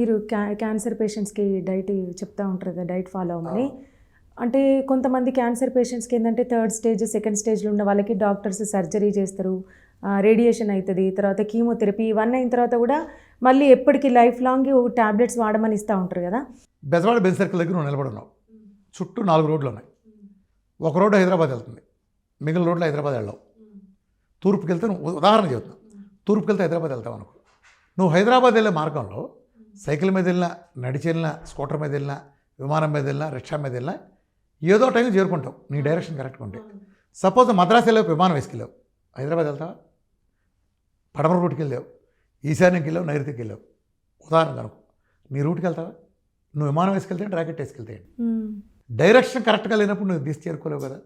మీరు క్యాన్సర్ పేషెంట్స్కి డైట్ చెప్తా ఉంటారు కదా, డైట్ ఫాలో అవ్వమని. అంటే కొంతమంది క్యాన్సర్ పేషెంట్స్కి ఏంటంటే థర్డ్ స్టేజ్ సెకండ్ స్టేజ్లో ఉన్న వాళ్ళకి డాక్టర్స్ సర్జరీ చేస్తారు, రేడియేషన్ అవుతుంది, తర్వాత కీమోథెరపీ, ఇవన్నీ అయిన తర్వాత కూడా మళ్ళీ ఎప్పటికీ లైఫ్ లాంగ్ టాబ్లెట్స్ వాడమని ఇస్తూ ఉంటారు కదా. బెజవాడ బెంజ్ సర్కిల్ దగ్గర నువ్వు నిలబడి ఉన్నావు, చుట్టూ 4 రోడ్లు ఉన్నాయి. ఒక రోడ్డు హైదరాబాద్ వెళ్తుంది, మిగిలిన రోడ్లు హైదరాబాద్ వెళ్ళావు. తూర్పుకి వెళ్తే నువ్వు ఉదాహరణ చెబుతున్నావు, తూర్పుకి వెళ్తే హైదరాబాద్ వెళ్తావు అనుకో. నువ్వు హైదరాబాద్ వెళ్ళే మార్గంలో సైకిల్ మీద వెళ్ళినా, నడిచి వెళ్ళినా, స్కూటర్ మీద వెళ్ళినా, విమానం మీద వెళ్ళినా, రిక్షా మీద వెళ్ళినా ఏదో టైంకి చేరుకుంటావు నీ డైరెక్షన్ కరెక్ట్గా ఉంటే. సపోజ్ మద్రాసు వెళ్ళావు, విమానం వేసుకెళ్ళావు, హైదరాబాద్ వెళ్తావా? పడమర రూట్కి వెళ్ళావు, ఈశాన్యంకి వెళ్ళావు, నైరుతికి వెళ్ళావు, ఉదాహరణ కనుక నీ రూట్కి వెళ్తావా? నువ్వు విమానం వేసుకెళ్తే రాకెట్ వేసుకెళ్తే డైరెక్షన్ కరెక్ట్గా లేనప్పుడు నువ్వు తీసి చేరుకోలేవు కదా.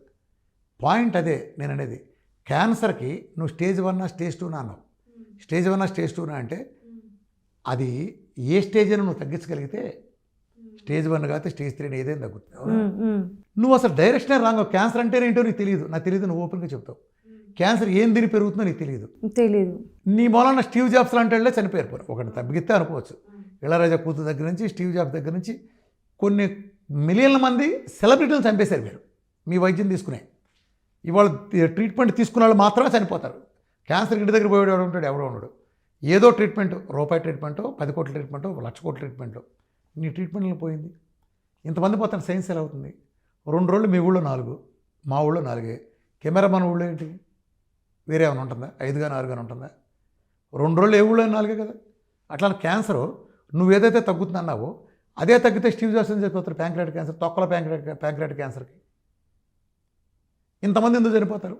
పాయింట్ అదే నేను అనేది. క్యాన్సర్కి నువ్వు స్టేజ్ 1 స్టేజ్ 2 అన్నావు. స్టేజ్ 1 స్టేజ్ 2 అంటే అది ఏ స్టేజ్ అని నువ్వు తగ్గించగలిగితే స్టేజ్ 1 కాకపోతే స్టేజ్ 3 ఏదైనా తగ్గుతుంది. నువ్వు అసలు డైరెక్షనే రాంగ్. క్యాన్సర్ అంటే ఏంటో నీకు తెలియదు, నాకు తెలియదు, నువ్వు ఓపెన్గా చెప్తావు. క్యాన్సర్ ఏం దీని పెరుగుతుందో నీకు తెలియదు. నీ మూలన స్టీవ్ జాబ్స్ లాంటి వాళ్ళే చనిపోయారు. ఒకటి తగ్గితే అనుకోవచ్చు. ఇళరాజా కూతురు దగ్గర నుంచి, స్టీవ్ జాబ్స్ దగ్గర నుంచి కొన్ని మిలియన్ల మంది సెలబ్రిటీలు చంపేశారు మీరు మీ వైద్యం తీసుకునే. ఇవాళ ట్రీట్మెంట్ తీసుకున్న వాళ్ళు మాత్రమే చనిపోతారు. క్యాన్సర్ ఇంటి దగ్గర పోయేవాడు ఉంటాడు, ఎవడో ఉండడు. ఏదో ట్రీట్మెంట్, రూపాయి ట్రీట్మెంటో, 10 కోట్ల ట్రీట్మెంటో, 1,00,000 కోట్ల ట్రీట్మెంటో, నీ ట్రీట్మెంట్లో పోయింది. ఇంతమంది పోతాను. సైన్స్ ఎలా అవుతుంది? 2 రోజులు మీ ఊళ్ళో 4, మా ఊళ్ళో 4. కెమెరా మన ఊళ్ళో ఏంటి వేరే ఏమైనా ఉంటుందా? 5 గాని 6 గాని ఉంటుందా? 2 రోజులు ఏ ఊళ్ళో 4 కదా. అట్లా క్యాన్సర్ నువ్వు ఏదైతే తగ్గుతుందన్నావో అదే తగ్గితే స్టీవ్ జాబ్స్ అని చెప్పిపోతారు. ప్యాంక్రియాటిక్ క్యాన్సర్, తొక్కల ప్యాంక్రియాటిక్ క్యాన్సర్కి ఇంతమంది ఎందుకు చనిపోతారు?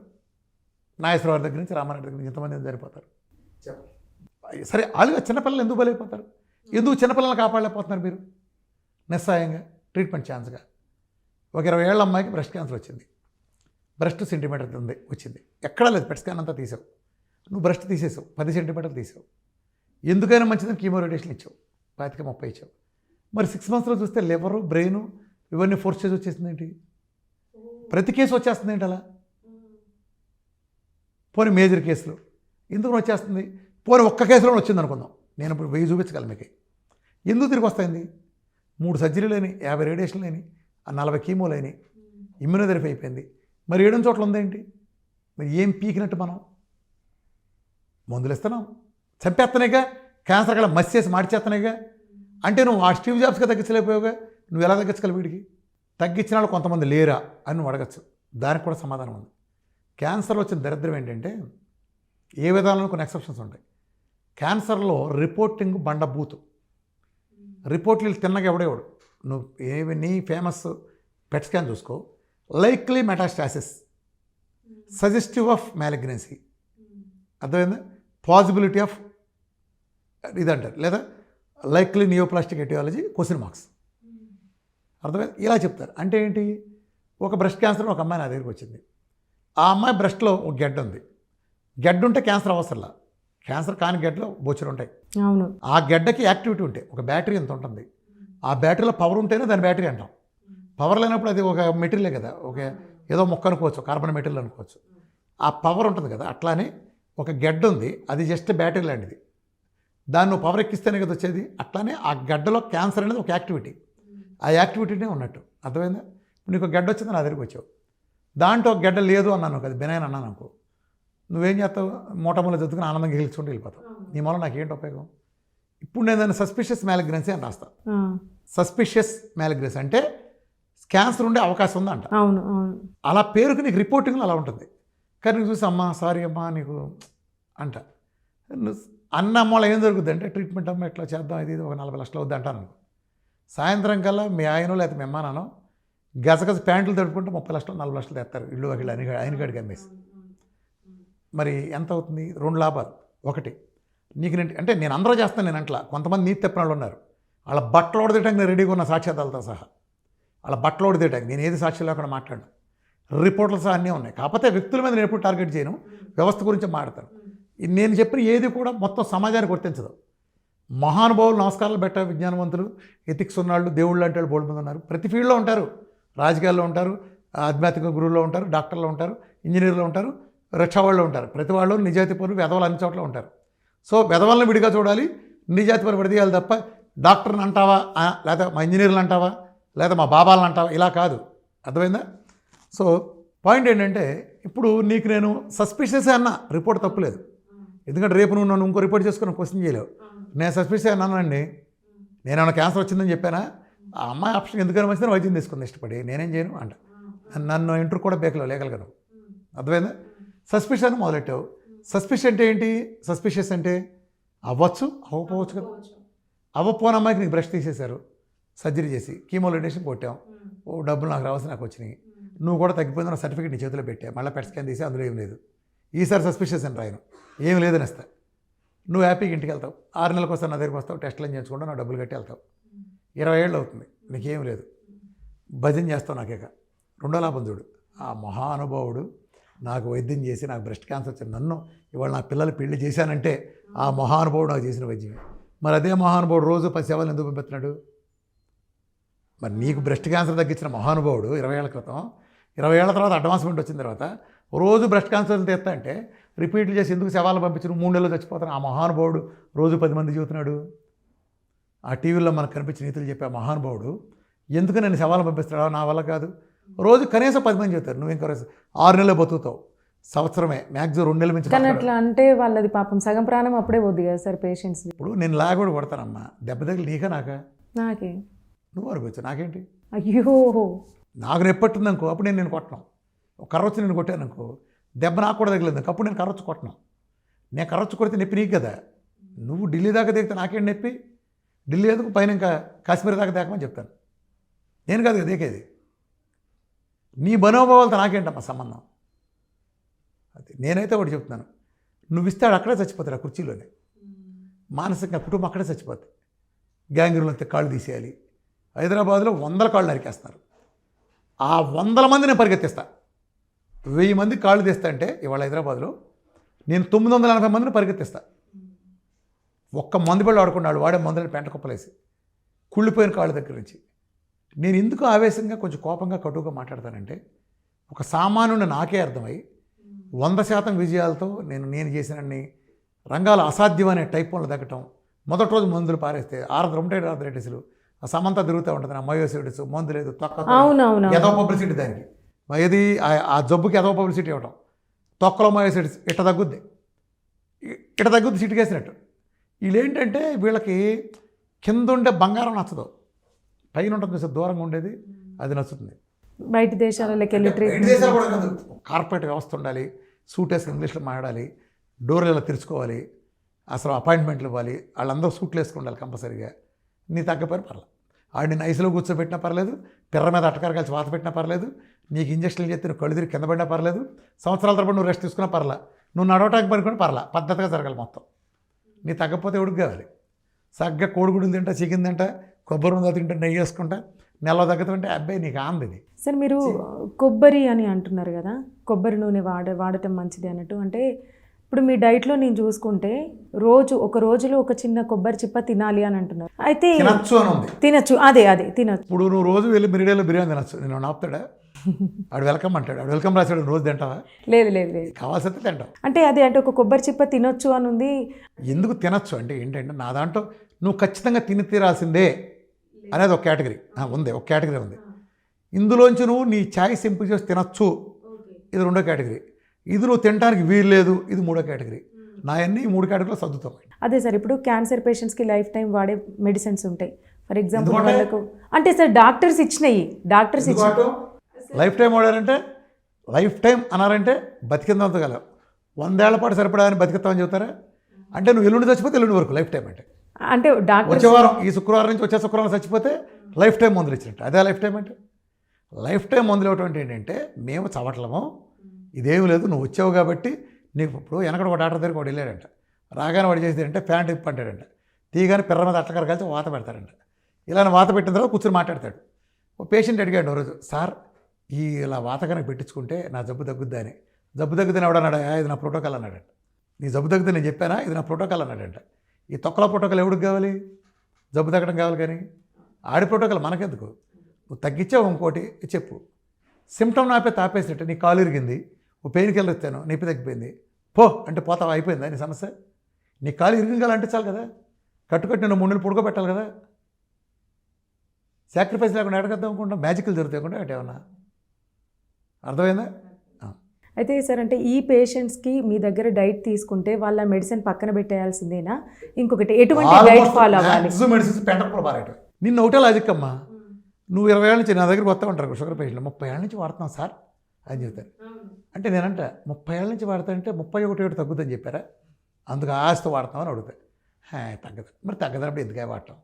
నాగేశ్వరరావు దగ్గర నుంచి, రామారెడ్డి దగ్గర నుంచి ఇంతమంది ఎందుకు చనిపోతారు? సరే, వాళ్ళుగా చిన్నపిల్లలు ఎందుకు బలైపోతారు? ఎందుకు చిన్నపిల్లలు కాపాడలేకపోతున్నారు మీరు? నిస్సాయంగా ట్రీట్మెంట్ ఛాన్స్గా ఒక 20 ఏళ్ళ అమ్మాయికి బ్రెస్ట్ క్యాన్సర్ వచ్చింది. బ్రెస్ట్ సెంటీమీటర్ ఉంది వచ్చింది, ఎక్కడా లేదు. పెట్ స్కాన్ అంతా తీసావు, నువ్వు బ్రెస్ట్ తీసేసావు, 10 సెంటీమీటర్లు తీసావు. ఎందుకైనా మంచిదని కీమో రేడియేషన్ ఇచ్చావు, 25-30 ఇచ్చావు. మరి 6 మంత్స్లో చూస్తే లివరు, బ్రెయిన్ ఇవన్నీ 4th స్టేజ్ వచ్చేసింది ఏంటి? ప్రతి కేసు వచ్చేస్తుంది ఏంటి అలా? పోనీ మేజర్ కేసులు ఎందుకు వచ్చేస్తుంది? పోనీ ఒక్క కేసులో వచ్చింది అనుకుందాం, నేను ఇప్పుడు 1000 చూపించగలను మీకు. ఎందుకు తిరిగి వస్తాయింది? 3 సర్జరీలని, 50 రేడియేషన్లని, 40 కీమోలని, ఇమ్యూనోథెరపీ అయిపోయింది. మరి 7 చోట్ల ఉందేంటి? మరి ఏం పీకినట్టు మనం మందులు ఇస్తున్నాం, చంపేస్తున్నాయిగా. క్యాన్సర్ కల్లా మస్సేసి మార్చేస్తున్నాయిగా. అంటే నువ్వు ఆ స్టీవ్ జాబ్స్గా తగ్గించలేకపోయావుగా, నువ్వు ఎలా తగ్గించగలవు? వీడికి తగ్గించిన వాళ్ళు కొంతమంది లేరా అని నువ్వు అడగచ్చు. దానికి కూడా సమాధానం ఉంది. క్యాన్సర్లో వచ్చిన దరిద్రం ఏంటంటే ఏ విధానంలో కొన్ని ఎక్సెప్షన్స్ ఉంటాయి. క్యాన్సర్లో రిపోర్టింగ్ బండబూతు. రిపోర్ట్లు తిన్నగా ఎవడేవాడు. నువ్వు నీ ఫేమస్ పెట్ స్కాన్ చూసుకో, likely metastasis, suggestive of malignancy, అర్థమైందా? పాసిబిలిటీ ఆఫ్ ఇదంటారు, లేదా లైక్లీ నియోప్లాస్టిక్ ఎటియాలజీ (?). అర్థమైంది? ఇలా చెప్తారు. అంటే ఏంటి? ఒక బ్రెస్ట్ క్యాన్సర్ ఒక అమ్మాయి నా దగ్గరికి వచ్చింది. ఆ అమ్మాయి బ్రెస్ట్లో ఒక గెడ్డ ఉంది. గెడ్డ ఉంటే క్యాన్సర్ అవసరంలా, క్యాన్సర్ కాని గెడ్డలో బొచ్చులు ఉంటాయి. ఆ గెడ్డకి యాక్టివిటీ ఉంటే ఒక బ్యాటరీ ఎంత ఉంటుంది, ఆ బ్యాటరీలో పవర్ ఉంటేనే దాని బ్యాటరీ అంటాం. పవర్ లేనప్పుడు అది ఒక మెటీరియలే కదా, ఒక ఏదో మొక్క అనుకోవచ్చు, కార్బన్ మెటీరియల్ అనుకోవచ్చు. ఆ పవర్ ఉంటుంది కదా. అట్లానే ఒక గెడ్డ ఉంది, అది జస్ట్ బ్యాటరీ లాంటిది. దాన్ని నువ్వు పవర్ ఎక్కిస్తేనే కదా వచ్చేది. అట్లానే ఆ గడ్డలో క్యాన్సర్ అనేది ఒక యాక్టివిటీ, ఆ యాక్టివిటీనే ఉన్నట్టు. అర్థమైందా? నీకు గడ్డ వచ్చింది, నా దగ్గరికి వచ్చావు, దాంట్లో ఒక గడ్డ లేదు అన్నాను కదా, బెనైన్ అన్నాను అనుకో, నువ్వేం చేస్తావు? మూటమూల చదువుకుని ఆనందంగా గెలుచుకుంటూ వెళ్ళిపోతావు. నీ మూలం నాకు ఏంటి ఉపయోగం? ఇప్పుడు నేను దాన్ని సస్పిషియస్ మ్యాలిగ్నెన్సీ అని రాస్తా. సస్పిషియస్ మ్యాలిగ్నెన్సీ అంటే క్యాన్సర్ ఉండే అవకాశం ఉందంట. అలా పేరుకి నీకు రిపోర్టింగ్లో అలా ఉంటుంది. కానీ నీకు చూసి అమ్మా సారీ అమ్మా నీకు అంట అన్న అమ్మలో ఏం జరుగుతుంది అంటే, ట్రీట్మెంట్ అమ్మ ఎట్లా చేద్దాం, ఇది ఒక 40 లక్షలు అవుద్ది అంటాను. సాయంత్రం కల్లా మీ ఆయనో లేకపోతే మీ అమ్మానానో గజగజ ప్యాంట్లు తడుపుకుంటే 30 లక్షలు 40 లక్షలు తెస్తారు ఇల్లు ఒకళ్ళు ఆయనగాడికి అమ్మేసి. మరి ఎంత అవుతుంది? 2 లాభాలు. ఒకటి, నీకు అంటే నేను అందరూ చేస్తాను, నేను అంట్లా. కొంతమంది నీతి తప్పిన వాళ్ళు ఉన్నారు, వాళ్ళ బట్టలు ఓడదేయటానికి నేను రెడీగా ఉన్న సాక్ష్యాధారాలతో సహా. వాళ్ళ బట్టలు ఓడదేయటానికి నేను ఏది సాక్ష్యం లేకుండా మాట్లాడను, రిపోర్ట్లు సహా అన్నీ ఉన్నాయి. కాకపోతే వ్యక్తుల మీద నేను ఎప్పుడు టార్గెట్ చేయను, వ్యవస్థ గురించి మాట్లాడతాను. నేను చెప్పిన ఏది కూడా మొత్తం సమాజానికి వర్తించదు. మహానుభావులు, నమస్కారాలు పెట్టే విజ్ఞానవంతులు, ఎథిక్స్ ఉన్నాళ్ళు, దేవుళ్ళు అంటే వాళ్ళు బోల్డ్ మంది ఉన్నారు. ప్రతి ఫీల్డ్లో ఉంటారు. రాజకీయాల్లో ఉంటారు, ఆధ్యాత్మిక గురువుల్లో ఉంటారు, డాక్టర్లో ఉంటారు, ఇంజనీర్లో ఉంటారు, రిక్షా వాళ్ళు ఉంటారు. ప్రతి వాళ్ళు నిజాయితీ పనులు, వెధవలు అన్ని చోట్ల ఉంటారు. సో వెధవలను విడిగా చూడాలి, నిజాయితీ పనులు విడదీయాలి తప్ప డాక్టర్ని అంటావా లేదా మా ఇంజనీర్లు అంటావా లేదా మా బాబాలను అంటావా, ఇలా కాదు. అర్థమైందా? సో పాయింట్ ఏంటంటే ఇప్పుడు నీకు నేను సస్పిషియస్ అన్నా రిపోర్ట్ తప్పులేదు, ఎందుకంటే రేపు నువ్వు నన్ను ఇంకో రిపోర్ట్ చేసుకుని క్వశ్చన్ చేయలేవు. నేను సస్పిషియస్ అన్నానండి, నేను ఏమైనా క్యాన్సర్ వచ్చిందని చెప్పానా? ఆ అమ్మాయి ఆప్షన్ ఎందుకని మంచిదని వైద్యం తీసుకుంది ఇష్టపడి, నేనేం చేయను అంట. నన్ను ఇంటర్ కూడా బేకలో లేగలగను. అర్థమైందా? సస్పిషన్ మొదలెట్టావు. సస్పిషన్ అంటే ఏంటి? సస్పిషియస్ అంటే అవ్వచ్చు అవ్వకపోవచ్చు కదా. అవ్వపోని అమ్మాయికి నీకు బ్రష్ తీసేశారు, సర్జరీ చేసి కీమో రేడియేషన్ కొట్టాం, ఓ డబ్బులు నాకు రావాల్సి నాకు వచ్చినాయి, నువ్వు కూడా తగ్గిపోయింది, నా సర్టిఫికేట్ నీ చేతిలో పెట్టా, మళ్ళీ పెట్ స్కాన్ తీసి అందులో ఏం లేదు, ఈసారి సస్పిషియస్ అని రాయను, ఏం లేదని ఇస్తా. నువ్వు హ్యాపీగా ఇంటికి వెళ్తావు, 6 నెలలకు వస్తావు, నా దగ్గరికి వస్తావు, టెస్టులు చేయించుకుంటా, నా డబ్బులు కట్టి వెళ్తావు. 20 ఏళ్ళు అవుతుంది, నీకేం లేదు, భజన చేస్తావు. నాకేక రెండో లాభం చూడు, ఆ మహానుభావుడు నాకు వైద్యం చేసి నాకు బ్రెస్ట్ క్యాన్సర్ వచ్చింది, నన్ను ఇవాళ నా పిల్లలు పెళ్లి చేశానంటే ఆ మహానుభావుడు నాకు చేసిన వైద్యమే. మరి అదే మహానుభావుడు రోజు 10 సేవలు ఎందుకు పంపిస్తున్నాడు? మరి నీకు బ్రెస్ట్ క్యాన్సర్ తగ్గించిన మహానుభావుడు 20 ఏళ్ల క్రితం, 20 ఏళ్ల తర్వాత అడ్వాన్స్మెంట్ వచ్చిన తర్వాత రోజు బ్రెస్ట్ క్యాన్సర్ తెస్తా అంటే రిపీట్లు చేసి ఎందుకు సేవలు పంపించిన 3 నెలలు చచ్చిపోతాను ఆ మహానుభావుడు రోజు 10 మంది చూస్తున్నాడు. ఆ టీవీలో మనకు కనిపించిన నీతులు చెప్పే ఆ మహానుభావుడు ఎందుకు నేను సేవలు పంపిస్తాడో? నా వల్ల కాదు. రోజు కనీసం 10 మంది చెబుతారు, నువ్వు ఇంకా 6 నెలలు బతుకుతావు, సంవత్సరమే మ్యాక్సిమం 2 నెలల నుంచి. కానీ అట్లా అంటే వాళ్ళది పాపం సగం ప్రాణం అప్పుడే పోద్ది కదా సార్ పేషెంట్స్. ఇప్పుడు నేను లాగూడ కొడతానమ్మా, దెబ్బ తగిలి నీకా నాకా? నాకే. నువ్వు అనిపించు, నాకేంటి? అయ్యో, నాకు నెప్పట్టుంది అనుకో, అప్పుడు నేను కొట్టను. ఒక కర్రొచ్చి నేను కొట్టాను అనుకో, దెబ్బ నాకు కూడా తగిలేదు, అప్పుడు నేను కర్రొచ్చి కొట్టను. నేను కర్రొచ్చి కొడితే నొప్పి నీకు కదా. నువ్వు ఢిల్లీ దాకా దిగితే నాకేంటి నొప్పి? ఢిల్లీ ఎందుకు, పైన ఇంకా కాశ్మీర్ దాకా దిగమని చెప్తాను. నేను కాదు కదా దిగేది. నీ మనోభావాలతో నాకేంటమ్మా సంబంధం? అది నేనైతే ఒకటి చెప్తున్నాను, నువ్వు ఇస్తాడు అక్కడే చచ్చిపోతాడు, ఆ కుర్చీలోనే. మానసికంగా కుటుంబం అక్కడే చచ్చిపోతుంది. గ్యాంగ్రీన్లో కాళ్ళు తీసేయాలి. హైదరాబాద్లో 100 కాళ్ళు నరికేస్తున్నారు. ఆ 100 మంది నేను పరిగెత్తిస్తా. 1000 మంది కాళ్ళు తీస్తా అంటే ఇవాళ హైదరాబాద్లో నేను 980 మందిని పరిగెత్తిస్తా. ఒక్క మందు బిళ్ళ ఆడుకున్నాడు, వాడే మందులని పెంట కుప్పలేసి కుళ్ళిపోయిన కాళ్ళ దగ్గర నుంచి. నేను ఎందుకు ఆవేశంగా కొంచెం కోపంగా కటువుగా మాట్లాడతానంటే, ఒక సామాన్యుని నాకే అర్థమై 100% విజయాలతో నేను చేసినన్ని రంగాలు అసాధ్యమనే టైప్ వల్ల తగ్గటం. మొదటి రోజు మందులు పారేస్తే రొమటైడ్ ఆర్థరైటిస్లు ఆ సమంతా తిరుగుతూ ఉంటుంది, ఆ మయోసైటిస్ మందు లేదు, ఎదో పబ్లిసిటీ దానికి, ఏది ఆ జబ్బుకి ఎదో పబ్లిసిటీ ఇవ్వటం. తొక్కలో మయోసైటిస్ ఇట్ట తగ్గుద్ది సిటికేసినట్టు. వీళ్ళేంటంటే వీళ్ళకి కింద ఉండే బంగారం నచ్చదు, పైన ఉంటుంది సార్ దూరంగా ఉండేది, అది నచ్చుతుంది. బయట దేశాలకి వెళ్ళి దేశాలు కూడా కాదు, కార్పొరేట్ వ్యవస్థ ఉండాలి, సూట్ వేసుకుని ఇంగ్లీష్లో మాట్లాడాలి, డోర్లు ఇలా తెరుచుకోవాలి, అసలు అపాయింట్మెంట్లు ఇవ్వాలి, వాళ్ళందరూ సూట్లు వేసుకుండాలి కంపల్సరీగా. నీ తగ్గపోయిన పర్లేదు, ఆడిని నైస్లో కూర్చోబెట్టినా పర్లేదు, పిర్ర మీద అట్టకారు కలిసి వాత పెట్టినా పర్లేదు, నీకు ఇంజక్షన్లు చేస్తే నువ్వు కళ్ళు తిరిగి కింద పడినా పర్లేదు, సంవత్సరాల తరబడి నువ్వు రెస్ట్ తీసుకున్నా పర్లా, నువ్వు నడవటానికి పడుకుని పర్లా, పద్ధతిగా జరగాలి మొత్తం. నీ తగ్గపోతే ఉడుకు కావాలి. సగ్గా కోడిగుడ్డులు తింటా, చికెన్ తింటా, కొబ్బరి ఉందా తింటా, నెయ్యి వేసుకుంటా, నెల తగ్గుతుంటే అబ్బాయి నీకు ఆంది. సార్ మీరు కొబ్బరి అని అంటున్నారు కదా, కొబ్బరి నూనె వాడటం మంచిది అన్నట్టు. అంటే ఇప్పుడు మీ డైట్లో నేను చూసుకుంటే ఒక రోజులో ఒక చిన్న కొబ్బరి చిప్ప తినాలి అని అంటున్నారు. అయితే తినచ్చు అని ఉంది, తినచ్చు, అదే తినచ్చు. ఇప్పుడు నువ్వు రోజు వెళ్ళి మిరిడేలో బిర్యానీ తినచ్చు, నేను ఆపుతాడా? ఆడు వెల్కమ్ అంటాడు, ఆడు వెల్కమ్ రాశాడు, రోజు తింటావా? లేదు కావాల్సి తింటావు. అంటే అంటే ఒక కొబ్బరి చిప్ప తినొచ్చు అని ఉంది. ఎందుకు తినచ్చు అంటే ఏంటంటే, నా దాంట్లో నువ్వు ఖచ్చితంగా తిని తీరాల్సిందే అనేది ఒక కేటగిరీ ఉంది, ఒక కేటగిరీ ఉంది. ఇందులోంచి నువ్వు నీ ఛాయిస్ ఎంపిక చేసి తినచ్చు, ఇది 2వ కేటగిరీ. ఇది నువ్వు తినడానికి వీలు లేదు, ఇది 3వ కేటగిరీ. నా అన్నీ 3 కేటగిరీలో సర్దుతాం. అదే సార్, ఇప్పుడు క్యాన్సర్ పేషెంట్స్కి లైఫ్ టైం వాడే మెడిసిన్స్ ఉంటాయి. ఫర్ ఎగ్జాంపుల్ వాళ్ళకు అంటే సార్ డాక్టర్స్ ఇచ్చినాయి, లైఫ్ టైం వాడారంటే లైఫ్ టైం అన్నారంటే బతికిందంత గల 100 ఏళ్ల పాటు సరిపడా అని బతికిస్తామని చెబుతారా? అంటే నువ్వు ఎల్లుండి చచ్చిపోతే ఎల్లుండి వరకు లైఫ్ టైం అంటే డాక్టర్ వచ్చే వారం, ఈ శుక్రవారం నుంచి వచ్చే శుక్రవారం చచ్చిపోతే లైఫ్ టైం మందులు ఇచ్చినట్టు, అదే లైఫ్ టైం అంటే. లైఫ్ టైం మందులు ఇవ్వటం ఏంటంటే, మేము చవట్లము, ఇదేమి లేదు, నువ్వు వచ్చావు కాబట్టి నీకు. ఇప్పుడు వెనకడ ఒక డాక్టర్ దగ్గరికి వాడు వెళ్ళాడంట, రాగానే వాడు చేసేది అంటే ప్యాంట్ ఇప్పి అంటాడంట, తీయగానే పిర్ర మీద అట్లకర కలిసి వాత పెడతాడంట. ఇలా వాత పెట్టిన తర్వాత కూర్చొని మాట్లాడతాడు. ఓ పేషెంట్ అడిగాడు రోజు, సార్ ఇలా వాత కనుక పెట్టించుకుంటే నా జబ్బు తగ్గుద్దా అని. జబ్బు తగ్గుద్దని ఎవడన్నాడా? ఇది నా ప్రోటోకాల్ అన్నాడంట. నీ జబ్బు తగ్గుద్ది నేను చెప్పానా? ఇది నా ప్రోటోకాల్ అన్నాడంట. ఈ తొక్కల ప్రోటోకాల్ ఎవడికి కావాలి? జబ్బు తగ్గడం కావాలి, కానీ ఆడి ప్రోటోకాల్ మనకెందుకు? నువ్వు తగ్గించావు ఇంకోటి చెప్పు. సిమ్టమ్ తాపేసినట్టు, నీ కాలు ఇరిగింది, ఓ పెయిన్ కిల్లర్ ఇస్తాను, నొప్పి తగ్గిపోయింది, పో అంటే పోతావా? అయిపోయిందా నీ సమస్య? నీ కాలు ఇరిగింగాలంటే చాలు కదా, కట్టుకట్టి నేను 3 నెలలు పడుకోబెట్టాలి కదా. సాక్రిఫైస్ లేకుండా ఎడగద్దాం అనుకుంటాం, మ్యాజిక్లు జరుగుతాయకుండా అటు ఏమన్నా అర్థమైందా? అయితే సార్ అంటే ఈ పేషెంట్స్కి మీ దగ్గర డైట్ తీసుకుంటే వాళ్ళ మెడిసిన్ పక్కన పెట్టేయాల్సిందేనా? ఇంకొకటి ఎటువంటి డైట్ ఫాలో అవ్వాలి? మెడిసిన్స్ పెంటప్పుడు పారేయటం. నిన్న ఒకటే లాజిక్ అమ్మా, నువ్వు 20 ఏళ్ళ నుంచి నా దగ్గరికి వస్తూ ఉంటారు షుగర్ పేషెంట్లు, 30 ఏళ్ళ నుంచి వాడుతున్నాం సార్ అని చెప్తారు. అంటే నేనంట 30 ఏళ్ళ నుంచి వాడతానంటే 31 ఏడు తగ్గుద్దని చెప్పారా, అందుకు ఆస్తి వాడతామని అడుగుతాయి. తగ్గదు. మరి తగ్గదన్నప్పుడు ఎందుకు వాడటం?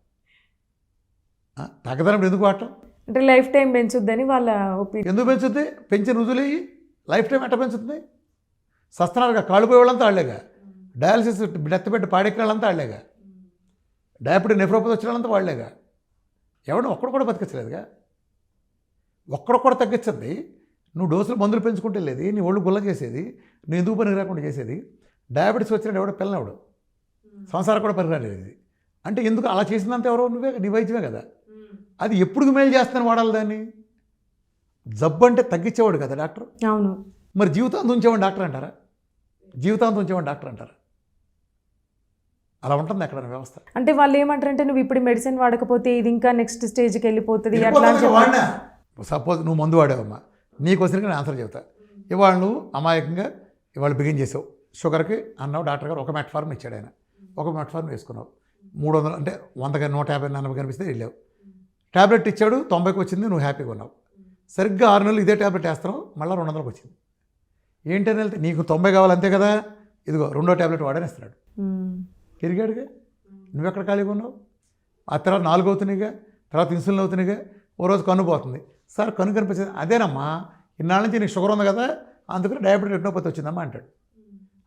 తగ్గదన్నప్పుడు ఎందుకు వాడటం? అంటే లైఫ్ టైం పెంచుద్దని వాళ్ళ ఒపీనియన్. ఎందుకు పెంచుద్ది? పెంచిన రుజులయ్యి లైఫ్ టైం ఎట్ట పెంచుతుంది? సస్తనాలుగా కాళ్ళుపోయే వాళ్ళంతా ఆడలేగా, డయాలసిస్ డెత్తుపెట్టి పాడెక్కిన వాళ్ళంతా ఆడలేగా, డయాబెటిక్ నెఫ్రోపతి వచ్చిన వాళ్ళంతా వాడలేగా, ఎవడో ఒక్కడు కూడా బతికించలేదుగా. ఒక్కడొక్కడు తగ్గించింది. నువ్వు డోసులు మందులు పెంచుకుంటే లేదు, నీ ఒళ్ళు గుల్ల చేసేది, నువ్వు ఎందుకు పనికి రాకుండా చేసేది. డయాబెటీస్ వచ్చిన ఎవడో పిల్లనెవడు, సంసారం కూడా పనికిరాలేదు ఇది. అంటే ఎందుకు అలా చేసిందంత ఎవరో నువ్వే, నీ వైద్యమే కదా. అది ఎప్పుడు మేలు చేస్తాను వాడాలి దాన్ని. జబ్బు అంటే తగ్గించేవాడు కదా డాక్టర్. అవును. మరి జీవితాంతం ఉంచేవాడు డాక్టర్ అంటారా? జీవితాంతం ఉంచేవాడు డాక్టర్ అంటారా? అలా ఉంటుంది అక్కడ వ్యవస్థ. అంటే వాళ్ళు ఏమంటారంటే నువ్వు ఇప్పుడు మెడిసిన్ వాడకపోతే ఇది ఇంకా నెక్స్ట్ స్టేజ్కి వెళ్ళిపోతుంది అట్లా అని వాడినా. సపోజ్ నువ్వు మందు వాడావమ్మా, నీకోసరికి నేను ఆన్సర్ చెబుతా. ఇవాళ నువ్వు అమాయకంగా ఇవాళ బిగిన్ చేసావు, షుగర్కి అన్నావు, డాక్టర్ గారు ఒక మెట్ఫార్మ్ ఇచ్చాడు, ఆయన ఒక మెట్ఫార్మ్ వేసుకున్నావు, 300 అంటే 100 150 40 కనిపిస్తే వెళ్ళావు. ట్యాబ్లెట్ ఇచ్చాడు, 90కి వచ్చింది, నువ్వు హ్యాపీగా ఉన్నావు. సరిగ్గా 6 నెలలు ఇదే ట్యాబ్లెట్ వేస్తున్నావు, మళ్ళీ 200కి వచ్చింది. ఏంటని వెళ్తే నీకు 90 కావాలి అంతే కదా, ఇదిగో 2వ ట్యాబ్లెట్ వాడని ఇస్తున్నాడు. తిరిగాడుగా, నువ్వెక్కడ ఖాళీగా ఉన్నావు. ఆ తర్వాత 4 అవుతున్నాయిగా, తర్వాత ఇన్సులిన్ అవుతున్నాయిగా, ఓ రోజు కన్ను పోతుంది. సార్ కన్ను కనిపించింది, అదేనమ్మా ఇన్నాళ్ళ నుంచి నీకు షుగర్ ఉంది కదా, అందుకని డయాబెటిక్ రెటినోపతి వచ్చిందమ్మా అంటాడు.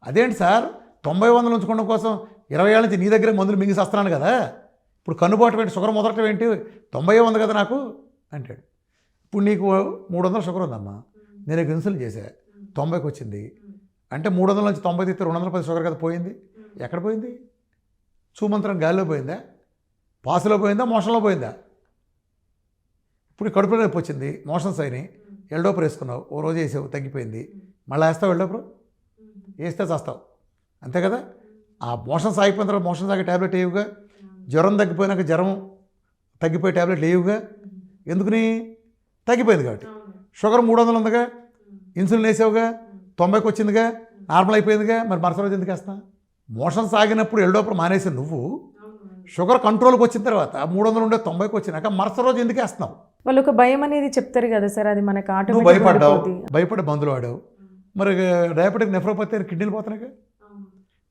అదేంటి సార్ 90 100 ఉంచుకోవడం కోసం 20 ఏళ్ళ నుంచి నీ దగ్గర మందులు మింగి వస్తున్నాను కదా, ఇప్పుడు కన్నుబాటు ఏంటి, షుగర్ మొదలటం ఏంటి, 90 ఉంది కదా నాకు అంటాడు. ఇప్పుడు నీకు 300 షుగర్ ఉందమ్మా, నేను ఇన్సులిన్ చేశా, 90కి వచ్చింది అంటే 300 నుంచి 90 తీస్తే 210 షుగర్ కదా పోయింది. ఎక్కడ పోయింది? చూమంత్రం గాలిలో పోయిందా, పాసులో పోయిందా, మోషన్లో పోయిందా? ఇప్పుడు కడుపులో నొప్పి వచ్చింది, మోషన్స్ అయినాయి, ఎల్డోపర్ వేసుకున్నావు, ఓ రోజు వేసావు తగ్గిపోయింది, మళ్ళీ వేస్తావు ఎల్డోపర్, వేస్తే చేస్తావు అంతే కదా. ఆ మోషన్స్ ఆగిపోయిన తర్వాత మోషన్స్ ఆగే ట్యాబ్లెట్ వేయుగా, జ్వరం తగ్గిపోయినాక జ్వరం తగ్గిపోయే ట్యాబ్లెట్ వేయుగా, ఎందుకుని తగ్గిపోయింది కాబట్టి. షుగర్ 300 ఉందిగా, ఇన్సులిన్ వేసావుగా, 90కి వచ్చిందిగా, నార్మల్ అయిపోయిందిగా, మరి మరుసటి రోజు ఎందుకు వేస్తా? మోషన్స్ ఆగినప్పుడు ఎల్డోపర్ మానేసి నువ్వు షుగర్ కంట్రోల్కి వచ్చిన తర్వాత 300 ఉండే 90కి వచ్చినాక మరుసటి రోజు ఎందుకు వేస్తున్నావు? వాళ్ళు ఒక భయం అనేది చెప్తారు కదా సార్, అది మనకు నువ్వు భయపడ్డావు, భయపడి మందులు వాడావు. మరి డయాబెటిక్ నెఫ్రోపతి కిడ్నీలు పోతున్నాయి,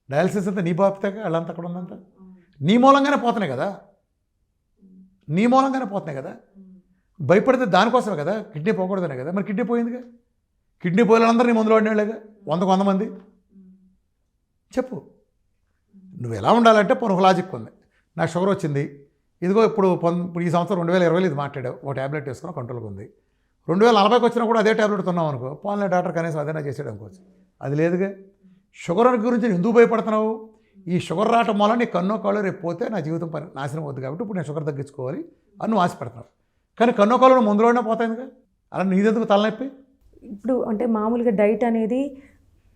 డయాలసిస్ అంతా నీ బాపుతాగా, వాళ్ళంతా అక్కడ ఉందంతా నీ మూలంగానే పోతున్నాయి కదా, నీ మూలంగానే పోతున్నాయి కదా. భయపడితే దానికోసమే కదా, కిడ్నీ పోకూడదనే కదా. మరి కిడ్నీ పోయిందిగా, కిడ్నీ పోయినందరూ నీ మందులు వాడినాళ్ళేగా, 100 మంది. చెప్పు నువ్వు ఎలా ఉండాలంటే ఒక లాజిక్ ఉంది. నాకు షుగర్ వచ్చింది, ఇదిగో ఇప్పుడు ఈ సంవత్సరం 2020 ఇది మాట్లాడావు, ఒక ట్యాబ్లెట్ వేసుకున్నా కంట్రోల్గా ఉంది. 2040కి వచ్చినా కూడా అదే ట్యాబ్లెట్ ఉన్నావు అనుకో, పోన్లే డాక్టర్ కనీసం అదేనా చేసాడు అనుకోవచ్చు. అది లేదుగా. షుగర్ గురించి ఎందుకు భయపడుతున్నావు? ఈ షుగర్ రావటం వల్ల నీ కన్నో కాళ్ళు రేపు పోతే నా జీవితం నాశనం అవుతుంది కాబట్టి ఇప్పుడు నేను షుగర్ తగ్గించుకోవాలి అని నువ్వు ఆశపడుతున్నావు. కానీ కన్నో కాళ్ళు మందులోనే పోతాయిందిగా, అలా నీదెందుకు తలనొప్పి? ఇప్పుడు అంటే మామూలుగా డైట్ అనేది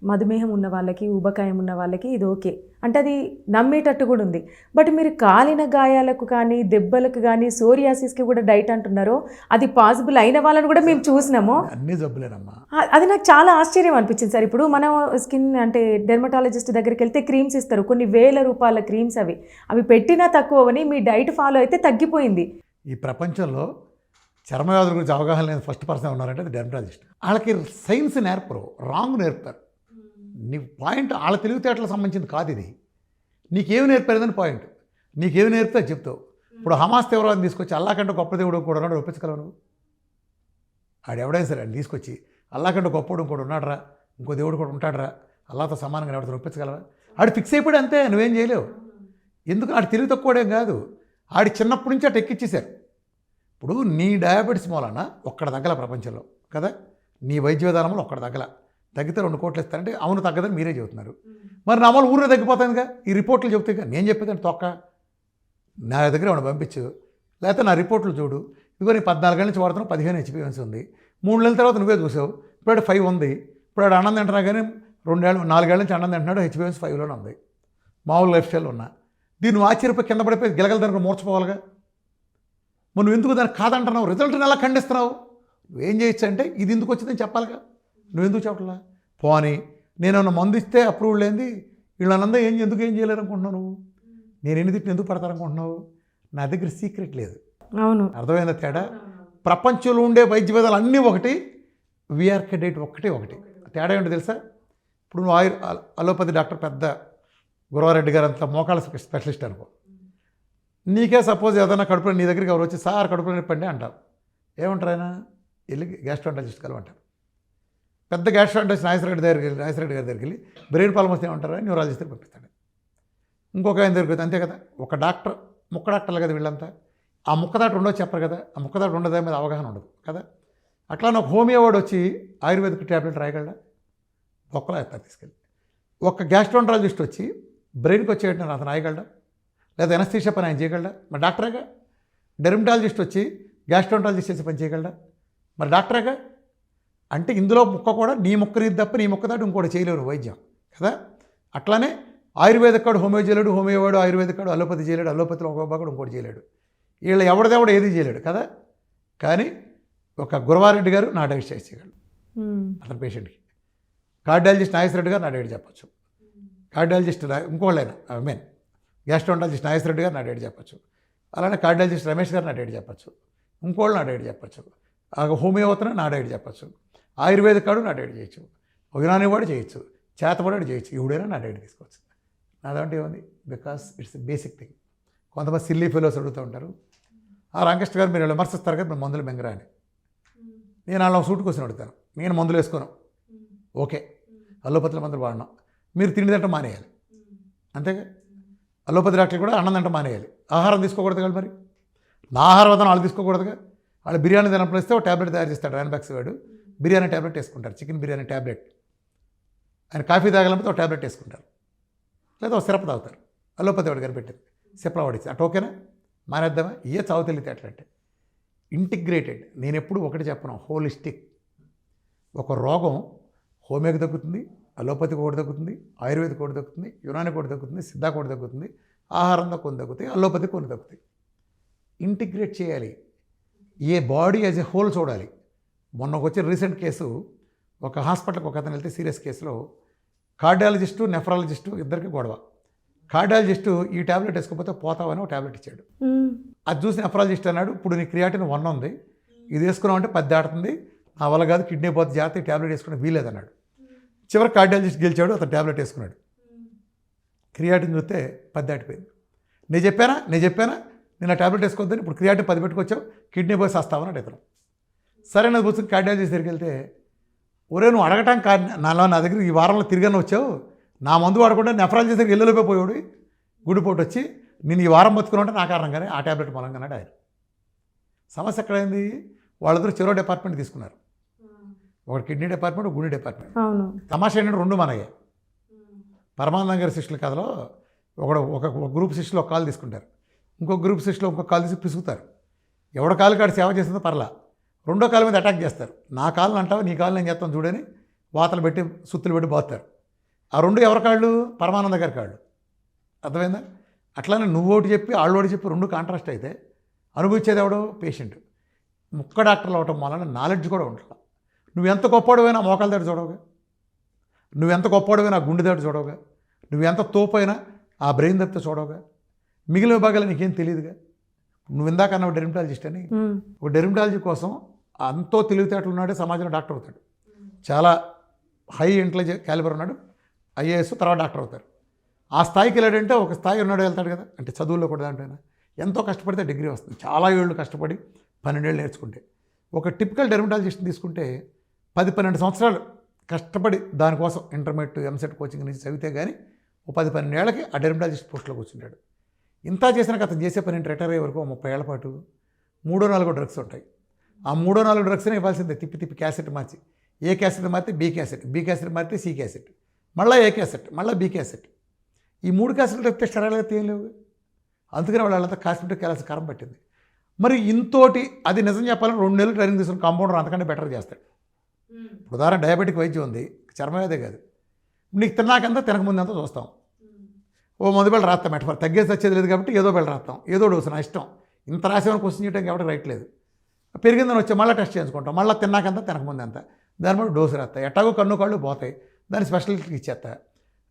మధుమేహం ఉన్న వాళ్ళకి, ఊబకాయం ఉన్న వాళ్ళకి ఇది ఓకే, అంటే అది నమ్మేటట్టు కూడా ఉంది. బట్ మీరు కాలిన గాయాలకు కానీ, దెబ్బలకు కానీ, సోరియాసిస్కి కూడా డైట్ అంటున్నారో, అది పాసిబుల్ అయిన వాళ్ళని కూడా మేము చూసినాము. అన్నీ జబ్బులేనమ్మా. అది నాకు చాలా ఆశ్చర్యం అనిపించింది సార్. ఇప్పుడు మనం స్కిన్ అంటే డెర్మటాలజిస్ట్ దగ్గరికి వెళ్తే క్రీమ్స్ ఇస్తారు, కొన్ని వేల రూపాయల క్రీమ్స్, అవి పెట్టినా తక్కువని, మీ డైట్ ఫాలో అయితే తగ్గిపోయింది. ఈ ప్రపంచంలో చర్మవ్యాధుల గురించి అవగాహన లేని ఫస్ట్ పర్సన్ ఉన్నారంటే అది డెర్మటాలజిస్ట్. వాళ్ళకి సైన్స్ నేర్పరు, రాంగ్ నేర్పారు. నీ పాయింట్ వాళ్ళ తెలివితేటలకు సంబంధించింది కాదు ఇది. నీకేమి నేర్పారని పాయింట్, నీకేమి నేర్పితే చెప్తావు. ఇప్పుడు హమాస్ తీవ్రవాదం తీసుకొచ్చి అల్లా కంటే గొప్ప దేవుడు కూడా ఉన్నాడు ఒప్పించగలవు నువ్వు? ఆడెవడైనా సరే అని తీసుకొచ్చి అల్లా కంటే గొప్పడు ఇంకోటి ఉన్నాడరా, ఇంకో దేవుడు కూడా ఉంటాడరా, అల్లాతో సమానంగా ఎవరితో ఒప్పించగలవా? ఆడు ఫిక్స్ అయిపోయాడు అంతే, నువ్వేం చేయలేవు. ఎందుకు? ఆడు తెలివి తక్కువడేం కాదు, ఆడి చిన్నప్పటి నుంచి అటు ఎక్కిచ్చేశారు. ఇప్పుడు నీ డయాబెటీస్ మూలన ఒక్కడ తగ్గల ప్రపంచంలో కదా, నీ వైద్య విధానంలో ఒక్కడ తగ్గల, తగ్గితే 2 కోట్లు ఇస్తారంటే అవును తగ్గదని మీరే చెబుతున్నారు. మరి నా వాళ్ళు ఊరిలో తగ్గిపోతానుగా, ఈ రిపోర్ట్లు చెబుతాయి. నేను చెప్పేదాన్ని తొక్క, నా దగ్గర ఏమైనా పంపించు, లేకపోతే నా రిపోర్ట్లు చూడు. ఇదిగో నీ 14 ఏళ్ళ నుంచి వాడుతున్నావు, 15 హెచ్బిఎన్సీ ఉంది, 3 నెలల తర్వాత నువ్వే చూసావు, ఇప్పుడు 5 ఉంది. ఇప్పుడు ఆడు అన్నం తింటున్నా కానీ 4 ఏళ్ళ నుంచి అన్నం తింటున్నాడు, హెచ్బిఎన్సీ 5లోనే ఉంది, మామూలు లైఫ్ స్టైల్ ఉన్నా. దీన్ని ఆశ్చర్యపోయి కింద పడిపోయి గిలగల దానికి మూర్చిపోవాలిగా. నువ్వు ఎందుకు దాన్ని కాదంటున్నావు, రిజల్ట్ని ఎలా ఖండిస్తున్నావు? నువ్వేం చేయొచ్చు అంటే ఇది ఎందుకు వచ్చిందని చెప్పాలిగా, నువ్వెందుకు చెప్పట్లా? పోనీ నేనేమన్నా మందు ఇస్తే అప్రూవల్ లేనిది వీళ్ళనందా ఎందుకు ఏం చేయలేరు అనుకుంటున్నావు నువ్వు? నేను ఎన్ని తిట్టిన ఎందుకు పడతారనుకుంటున్నావు? నా దగ్గర సీక్రెట్ లేదు. అవును, అర్థమైందా తేడా? ప్రపంచంలో ఉండే వైద్య విధాలు అన్నీ ఒకటి, విఆర్కే డైట్ ఒకటి. తేడా ఏంటో తెలుసా? ఇప్పుడు నువ్వు అలోపతి డాక్టర్ పెద్ద గురవారెడ్డి గారు అంత మోకాళ్ళ స్పెషలిస్ట్ అనుకో, నీకే సపోజ్ ఏదైనా కడుపులో నీ దగ్గరికి ఎవరు వచ్చి సార్ కడుపులో నొప్పండి అంటారు, ఏమంటారు ఆయన? వెళ్ళి గ్యాస్ట్రాంటాలజిస్ట్ కలవంటారు. పెద్ద గ్యాస్ట్రాంటాలజిస్ట్ నాగేశ్వరరెడ్డి గారి దగ్గరికి వెళ్ళి బ్రెయిన్ ప్రాబ్లమ్ వస్తే ఏమంటారు? న్యూరాలజిస్ట్ దగ్గరికి పంపిస్తాడు. ఇంకొక ఆయన దగ్గరికి అంతే కదా. ఒక డాక్టర్ ముక్క డాక్టర్లు కదా వీళ్ళంతా. ఆ ముక్కదాట ఉండో చెప్పరు కదా, ఆ ముక్కదాట ఉండదు మీద అవగాహన ఉండదు కదా. అట్లా ఒక హోమియో వాడు వచ్చి ఆయుర్వేదిక్ ట్యాబ్లెట్ రాయగలడా? ఒక్కలా ఎత్తారు తీసుకెళ్ళి. ఒక గ్యాస్ట్రాంటాలజిస్ట్ వచ్చి బ్రెయిన్కి వచ్చేటట్టు అతను రాయగలడా? లేదా ఎనస్థీషియా పని ఆయన చేయగలడా? మరి డాక్టరేగా. డెర్మటాలజిస్ట్ వచ్చి గ్యాస్ట్రాంటాలజిస్ట్ చేసే పని చేయగలడా? మరి డాక్టరేగా. అంటే ఇందులో ముక్క కూడా నీ ముక్క నీది తప్ప నీ ముక్క దాటి ఇంకోటి చేయలేరు వైద్యం కదా. అట్లానే ఆయుర్వేదిక్ కాడు హోమియో చేయలేడు, హోమియో వాడు ఆయుర్వేదిక్ కాడు అలోపతి చేయలేడు, అలోపతిలో ఒక భాగం ఇంకోటి చేయలేడు. వీళ్ళు ఎవరిదెవడు ఏది చేయలేడు కదా. కానీ ఒక గురవారెడ్డి గారు నా డైట్ చేయగలడు అతని పేషెంట్కి. కార్డియాలజిస్ట్ నాగేశ్వరరెడ్డి గారు నా డైట్ చెప్పచ్చు. కార్డియాలజిస్ట్ ఇంకోళ్ళైనా గ్యాస్ట్రాంటాలజిస్ట్ నాగేశ్వరరెడ్డి గారు నా డైట్ చెప్పచ్చు. అలానే కార్డియాలజిస్ట్ రమేష్ గారు నా డైట్ చెప్పచ్చు. ఇంకోళ్ళు నా డైట్ చెప్పచ్చు. హోమియోపతిని నా డైట్ చెప్పచ్చు. ఆయుర్వేదిక్ కాడు నా డైట్ చేయొచ్చు. యునాని వాడు చేయొచ్చు, చేతపడాడు చేయొచ్చు. ఎవడైనా నా డైట్ తీసుకోవచ్చు. నా దాంట్లో ఏముంది? Because it's basic thing. కొంతమంది సిల్లీ ఫెలోస్ అడుగుతూ ఉంటారు, ఆ రామకృష్ణ గారు మీరు విమర్శిస్తారు కదా మీరు మందులు మింగరా అని. నేను అలా సూట్ కోసం అడుగుతాను. నేను మందులు వేసుకోను, ఓకే, అల్లోపతిలో మందులు వాడినాం. మీరు తిండి తింటే మానేయాలి అంతేగా. అల్లోపతి డాక్టర్లు కూడా అన్నం తింటే మానేయాలి. ఆహారం తీసుకోకూడదు కదా. మరి నా ఆహార విధానం వాళ్ళు తీసుకోకూడదుగా. వాళ్ళు బిర్యానీ తినప్పుడు ఇస్తే ఒక ట్యాబ్లెట్ తయారు చేస్తాడు ర్యాన్బాక్స్ వాడు, బిర్యానీ ట్యాబ్లెట్ వేసుకుంటారు, చికెన్ బిర్యానీ ట్యాబ్లెట్. ఆయన కాఫీ తాగాలంటే ఒక ట్యాబ్లెట్ వేసుకుంటారు, లేదా ఒక సిరప్ తాగుతారు. అల్లోపతి వాడు కనిపెట్టింది సిరప్లో వాడిచ్చి అటు ఓకేనా, మానేద్దామా? ఇయే చావు తెలియతే అట్లంటే ఇంటిగ్రేటెడ్. నేను ఎప్పుడు ఒకటి చెప్పను, హోలిస్టిక్. ఒక రోగం హోమియోకి తగ్గుతుంది, అలోపతికి ఒకటి తగ్గుతుంది, ఆయుర్వేదిక్ ఒకటి తగ్గుతుంది, యునానికి ఒకటి తగ్గుతుంది, సిద్ధాకి ఒకటి తగ్గుతుంది, ఆహారంలో కొన్ని తగ్గుతాయి, అలోపతికి కొన్ని తగ్గుతాయి. ఇంటిగ్రేట్ చేయాలి. ఏ బాడీ యాజ్ ఎ హోల్ చూడాలి. మొన్న వచ్చిన రీసెంట్ కేసు, ఒక హాస్పిటల్కి ఒక అతను వెళ్తే సీరియస్ కేసులో కార్డియాలజిస్టు నెఫ్రాలజిస్టు ఇద్దరికి గొడవ. కార్డియాలజిస్టు ఈ ట్యాబ్లెట్ వేసుకోకపోతే పోతావని ఒక ట్యాబ్లెట్ ఇచ్చాడు. అది చూసి నెఫ్రాలజిస్ట్ అన్నాడు, ఇప్పుడు నీ క్రియాటిన్ 1 ఉంది, ఇది వేసుకున్నావు అంటే 10 దాటుతుంది, నా వల్ల కాదు, కిడ్నీ పోతే జాగ్రత్త, ట్యాబ్లెట్ వేసుకుని వీలేదన్నాడు. చివరికి కార్డియాలజిస్ట్ గెలిచాడు, అతను ట్యాబ్లెట్ వేసుకున్నాడు. క్రియాటిన్ చూస్తే 10 దాటిపోయింది. నేను చెప్పానా నేను ఆ ట్యాబ్లెట్ వేసుకోవద్దని, ఇప్పుడు క్రియాటిన్ 10 పెట్టుకొచ్చావు, కిడ్నీ పోయి వస్తావన్నాడు ఇతను. సరే నా కూర్చొని కార్డియాలజిస్ట్ దగ్గరికి వెళ్తే, ఒరే నువ్వు అడగటం నా దగ్గర ఈ వారంలో తిరిగానే వచ్చావు, నా మందు వాడకుండా నెఫ్రాలజిస్ట్ దగ్గరికి ఇళ్ళలోపే పోయాడు, గుడిపోటు వచ్చి నేను ఈ వారం బతుకున్నాంటే నా కారణంగానే ఆ ట్యాబ్లెట్ మూలంగానే ఆయన. సమస్య ఎక్కడైంది? వాళ్ళిద్దరూ చెరో డిపార్ట్మెంట్ తీసుకున్నారు, ఒకటి కిడ్నీ డిపార్ట్మెంట్, ఒక గుండె డిపార్ట్మెంట్. తమాషా ఏంటంటే 2 మనయ్యే. పరమానంద గారి శిష్యుల కథలో ఒక గ్రూప్ శిష్యులు ఒక కాలు తీసుకుంటారు, ఇంకొక గ్రూప్ శిష్యులు ఇంకొక కాలు తీసి పిసుకుతారు. ఎవడ కాలు కాడు సేవ చేస్తుందో పర్లా, రెండో కాలు మీద అటాక్ చేస్తారు. నా కాళ్ళని అంటావు, నీ కాళ్ళు నేను చేస్తాను చూడని వాతలు పెట్టి సుత్తులు పెట్టి బాగుతారు. ఆ 2 ఎవరి కాళ్ళు? పరమానంద గారి కాళ్ళు. అర్థమైందా? అట్లానే నువ్వు ఒకటి చెప్పి వాళ్ళు ఒకటి చెప్పి 2 కాంట్రాస్ట్ అయితే అనుభవించేది ఎవడో? పేషెంట్. ముక్క డాక్టర్లు అవటం వలన నాలెడ్జ్ కూడా ఉంటుంది. నువ్వెంత గొప్పవాడివైనా మోకాల దగ్గర చూడవుగా, నువ్వెంత గొప్పవాడివైనా ఆ గుండె దగ్గర చూడవుగా, నువ్వెంత తోపైనా ఆ బ్రెయిన్ దగ్గర చూడవుగా, మిగిలిన విభాగాలు నీకేం తెలియదుగా. నువ్వు ఇందాక అన్నావు డెర్మటాలజిస్ట్ అని. ఒక డెర్మటాలజీ కోసం అంతో తెలివితేటలు ఉన్నాడే సమాజంలో డాక్టర్ అవుతాడు. చాలా హై ఇంటెలిజెన్స్ క్యాలిబర్ ఉన్నాడు, ఐఏఎస్, తర్వాత డాక్టర్ అవుతారు. ఆ స్థాయికి వెళ్ళాడంటే ఒక స్థాయి ఉన్నాడు వెళ్తాడు కదా. అంటే చదువుల్లో కూడా దాంట్లో ఎంతో కష్టపడితే డిగ్రీ వస్తుంది. చాలా ఏళ్ళు కష్టపడి 12 ఏళ్ళు నేర్చుకుంటే. ఒక టిపికల్ డెర్మటాలజిస్ట్ని తీసుకుంటే 10-12 సంవత్సరాలు కష్టపడి దానికోసం ఇంటర్మీడియట్ ఎంసెట్ కోచింగ్ నుంచి చదివితే కానీ ఓ 10-12 ఏళ్ళకి ఆ డెర్మటాలజిస్ట్ పోస్టులో కూర్చుంటాడు. ఇంత చేసినాక అతను చేసే పని రిటైర్ అయ్యే వరకు 30 ఏళ్ల పాటు 3-4 డ్రగ్స్ ఉంటాయి. ఆ 3-4 డ్రగ్స్నే ఇవ్వాల్సిందే, తిప్పి క్యాసెట్ మార్చి. ఏ క్యాసెట్ మారితే బి క్యాసెట్, బి క్యాసెట్ మారితే సి క్యాసెట్, మళ్ళీ ఏ క్యాసెట్, మళ్ళీ బి క్యాసెట్. ఈ 3 క్యాసెట్లు తప్పితే స్టెరాయిడ్లు అయితే ఏం లేవు. అందుకని వాళ్ళంతా కాస్మెటిక్ వెళ్ళాల్సిన కారం పట్టింది. మరి ఇంతోటి అది నిజం చెప్పాలని 2 నెలలు ట్రైనింగ్ తీసుకుని కాంపౌండర్ అంతకంటే బెటర్ చేస్తాడు. ఉదాహరణ డయాబెటిక్ వైద్యం ఉంది, చర్మవ్యాధే కాదు. నీకు తిన్నాకంతా తినకముందంతా చూస్తాం, ఓ మందు బిళ్ళ రాస్తాం, మెటఫర్ తగ్గేసి వచ్చేది లేదు కాబట్టి ఏదో బిళ్ళ రాస్తాం, ఏదో డోసు నా ఇష్టం, ఇంత రాసేమని క్వశ్చన్ చేయడానికి ఎవరికి రైట్ లేదు. పెరిగిందని వచ్చి మళ్ళీ టెస్ట్ చేయించుకుంటాం, మళ్ళీ తిన్నాకంత తినకముందు ఎంత, దాని బట్టి డోసు రాస్తాయి, ఎట్టాగో కన్ను కాళ్ళు పోతాయి, దాని స్పెషలిటీకి ఇచ్చేస్తా.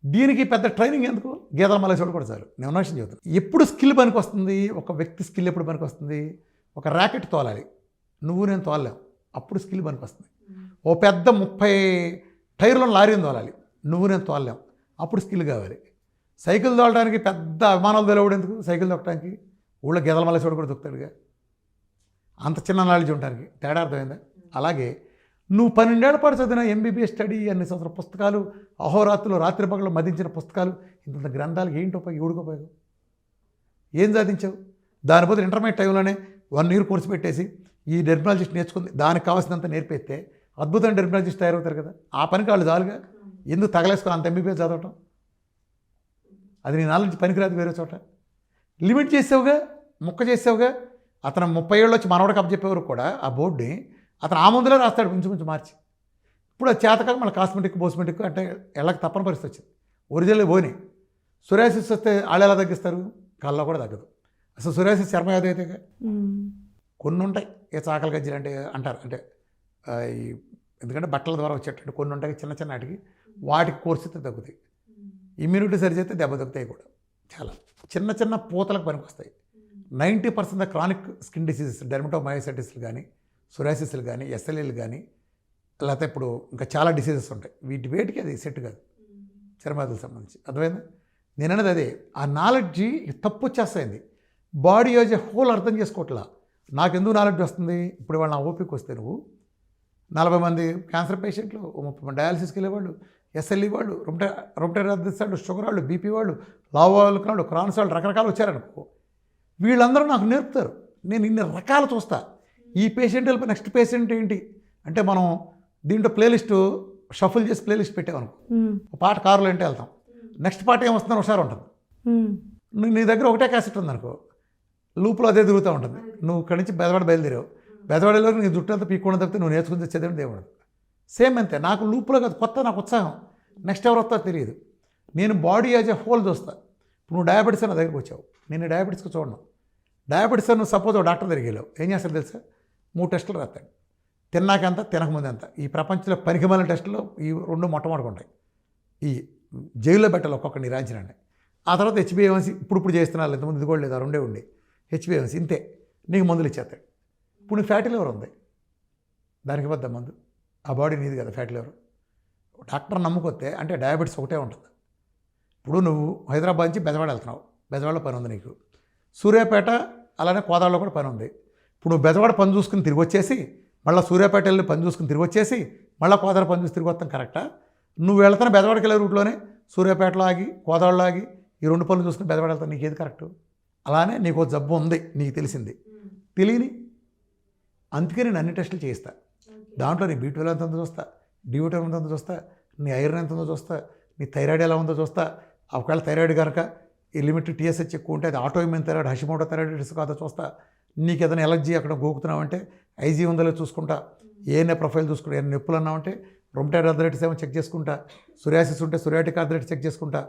దీనికి పెద్ద ట్రైనింగ్ ఎందుకు, గీతల మలేసేవాడు కూడా చాలు. నేను విషయం చెబుతాను. ఎప్పుడు స్కిల్ పనికి వస్తుంది, ఒక వ్యక్తి స్కిల్ ఎప్పుడు పనికి వస్తుంది, ఒక ర్యాకెట్ తోలాలి, నువ్వు నేను తోలలేం, అప్పుడు స్కిల్ పనికి వస్తుంది. ఓ పెద్ద 30 టైర్లో లారీని తోలాలి, నువ్వు నేను తోలలేం, అప్పుడు స్కిల్ కావాలి. సైకిల్ తోలడానికి పెద్ద అభిమానాలు తోలేవాడు ఎందుకు, సైకిల్ తొక్కడానికి ఊళ్ళో గీతల మలేసేవాడు కూడా దొక్కుతాడుగా, అంత చిన్న నాలెడ్జ్ ఉండడానికి. తేడా అర్థమైందా? అలాగే నువ్వు 12 ఏళ్ల పాటు చదివిన ఎంబీబీఎస్ స్టడీ, అన్ని సంవత్సరాల పుస్తకాలు, అహోరాత్రులు రాత్రి పగలు మదించిన పుస్తకాలు, ఇంత గ్రంథాలు ఏంటి ఉపయోగం, ఎవడికి ఏం సాధించావు? దాని బదులు ఇంటర్మీడియట్ టైంలోనే 1 year కోర్సు పెట్టేసి ఈ డెర్మటాలజిస్ట్ నేర్చుకుంది, దానికి కావాల్సినంత నేర్పిస్తే అద్భుతమైన డెర్మటాలజిస్ట్ తయారవుతారు కదా. ఆ పనికి వాళ్ళు చాలుగా, ఎందుకు తగలేసుకొని అంత ఎంబీబీఎస్ చదవటం, అది నీ నాలెడ్జ్ పనికిరాదు వేరే చోట. లిమిట్ చేసావుగా, ముక్క చేసావుగా. అతను 30 ఏళ్ళు వచ్చి మనవడికి అప్పచెప్పేవారు కూడా ఆ బోర్డుని అతను ఆ ముందులో రాస్తాడు కొంచెం మార్చి. ఇప్పుడు అది చేతకాక మళ్ళీ కాస్మెటిక్ బోస్మెటిక్ అంటే ఎళ్ళకి తప్పని పరిస్థితి వచ్చింది. ఒరిజినల్ పోని సొరాసిస్ వస్తే వాళ్ళు ఎలా తగ్గిస్తారు, కళ్ళలో కూడా తగ్గదు. అసలు సొరాసిస్ చర్మ వ్యాధి అయితేగా. కొన్ని ఉంటాయి ఏ చాకలి గజ్జలు అంటే అంటారు, అంటే ఎందుకంటే బట్టల ద్వారా వచ్చేటట్టు కొన్ని ఉంటాయి చిన్న చిన్న వాటికి, వాటికి కోర్సు అయితే తగ్గుతాయి. ఇమ్యూనిటీ సరి చేస్తే దెబ్బ తగ్గుతాయి కూడా. చాలా చిన్న చిన్న పూతలకు పనికి వస్తాయి. 90% క్రానిక్ స్కిన్ డిసీజెస్, డెర్మటోమయోసైటిస్లు కానీ, సొరాసిస్లు కానీ, ఎస్ఎల్ఏలు కానీ, లేకపోతే ఇప్పుడు ఇంకా చాలా డిసీజెస్ ఉంటాయి. వేటికి అది సెట్ కాదు, చర్మాదులకు సంబంధించి. అర్థమైందా? నేను అనేది అదే, ఆ నాలెడ్జి తప్పు వచ్చేస్తాయింది. బాడీ యాజ్ ఎ హోల్ అర్థం చేసుకోవట్లా. నాకెందుకు నాలెడ్జ్ వస్తుంది, ఇప్పుడు వాళ్ళ నా ఓపిక వస్తే నువ్వు 40 మంది క్యాన్సర్ పేషెంట్లు, 30 మంది డయాలసిస్కి వెళ్ళేవాళ్ళు, ఎస్ఎల్ఈ వాళ్ళు, రొమటైడ్ వాళ్ళు, షుగర్ వాళ్ళు, బీపీ వాళ్ళు, లావు వాళ్ళు, క్రాన్స్ వాళ్ళు, రకరకాలు వచ్చారనుకో, వీళ్ళందరూ నాకు నేర్పుతారు. నేను ఇన్ని రకాలు చూస్తా. ఈ పేషెంట్ వెళ్ళిపోయి నెక్స్ట్ పేషెంట్ ఏంటి అంటే, మనం దీంట్లో ప్లేలిస్టు షఫుల్ చేసి ప్లేలిస్ట్ పెట్టామనుకో, పాట కారులో అంటే వెళ్తాం, నెక్స్ట్ పాట ఏమొస్తుందని ఒకసారి ఉంటుంది. నీ దగ్గర ఒకటే క్యాసెట్ ఉందనుకో, లూప్లో అదే తిరుగుతూ ఉంటుంది. నువ్వు ఇక్కడి నుంచి బెదవాడ బయలుదేరావు, బెదవాడలో నీ జుట్టు అంతా పీక్కుండా తప్పితే నువ్వు నేర్చుకుని తెచ్చేదేమి దేవుడు. సేమ్ అంతే, నాకు లూప్లో కాదు, కొత్త నాకు ఉత్సాహం, నెక్స్ట్ ఎవరు వస్తారో తెలియదు. నేను బాడీ యాజ్ ఎ హోల్ చూస్తా. ఇప్పుడు నువ్వు డయాబెటీస్ నా దగ్గరికి వచ్చావు, నేను డయాబెటీస్కి చూడను. డయాబెటీస్ నువ్వు సపోజ్ ఒక డాక్టర్ దగ్గరికి వెళ్ళావు, ఏం చేస్తాడు తెలుసా, 3 టెస్టులు రాస్తాడు. తిన్నాకెంత, తినకముందు ఎంత. ఈ ప్రపంచంలో పనికిమాలిన టెస్టులు ఈ 2 మొట్టమొదటి ఈ జైల్లో పెట్టాలి ఒక్కొక్కరిని రాంచినండి. ఆ తర్వాత హెచ్బిఏవన్సీ ఇప్పుడు చేస్తున్నారు, ఇంతకుముందు ఇది కూడా లేదు, ఆ 2 ఉండే హెచ్బిఏవన్సీ ఇంతే. నీకు మందులు ఇచ్చేస్తాడు. ఇప్పుడు నీకు ఫ్యాటీ లివర్ ఉంది, దానికి వద్ద మందు, ఆ బాడీ నీది కదా ఫ్యాటీ లివర్. డాక్టర్ నమ్ముకొస్తే అంటే డయాబెటీస్ ఒకటే ఉంటుంది. ఇప్పుడు నువ్వు హైదరాబాద్ నుంచి బెజవాడ వెళ్తున్నావు, బెజవాడలో పని ఉంది నీకు, సూర్యాపేట అలానే కోదాడలో కూడా పని ఉంది. ఇప్పుడు నువ్వు బెజవాడ పని చూసుకుని తిరిగి వచ్చేసి, మళ్ళీ సూర్యాపేట వెళ్ళి పని చూసుకుని తిరిగి వచ్చేసి, మళ్ళీ కోదాడ పని చూసి తిరిగి వస్తాం కరెక్టా? నువ్వు వెళ్తాను బెజవాడకి వెళ్ళే రూట్లోనే సూర్యాపేటలో ఆగి, కోదాడలో ఆగి, ఈ 2 పనులు చూసుకుని బెజవాడ వెళ్తాను, నీకేది కరెక్టు? అలానే నీకు జబ్బు ఉంది, నీకు తెలిసింది, తెలియని, అందుకే నేను అన్ని టెస్టులు చేయిస్తా. దాంట్లో నీ B12 ఎంత ఉందో చూస్తా, D-విటమిన్ ఎంత ఉందో చూస్తా, నీ ఐరన్ ఎంత ఉందో చూస్తా, నీ థైరాయిడ్ ఎలా ఉందో చూస్తా. ఒకవేళ థైరాయిడ్ కనుక ఈ లిమిట్ TSH ఎక్కువ ఉంటే అది ఆటోఇమ్యూన్ థైరాయిడ్, హషిమోటో థైరాయిడిస్ కాదో చూస్తా. నీకు ఏదైనా ఎలర్జీ అక్కడ గోకుతున్నావంటే ఐజీ ఉందో చూసుకుంటా, ఏఎన్ఏ ప్రొఫైల్ చూసుకుంటా, ఏమైనా నొప్పులు అన్నావంటే రొమటైడ్ ఆర్థరైటిస్ ఏమో చెక్ చేసుకుంటా, సొరియాసిస్ ఉంటే సొరియాటిక్ ఆర్థరైటిస్ చెక్ చేసుకుంటా.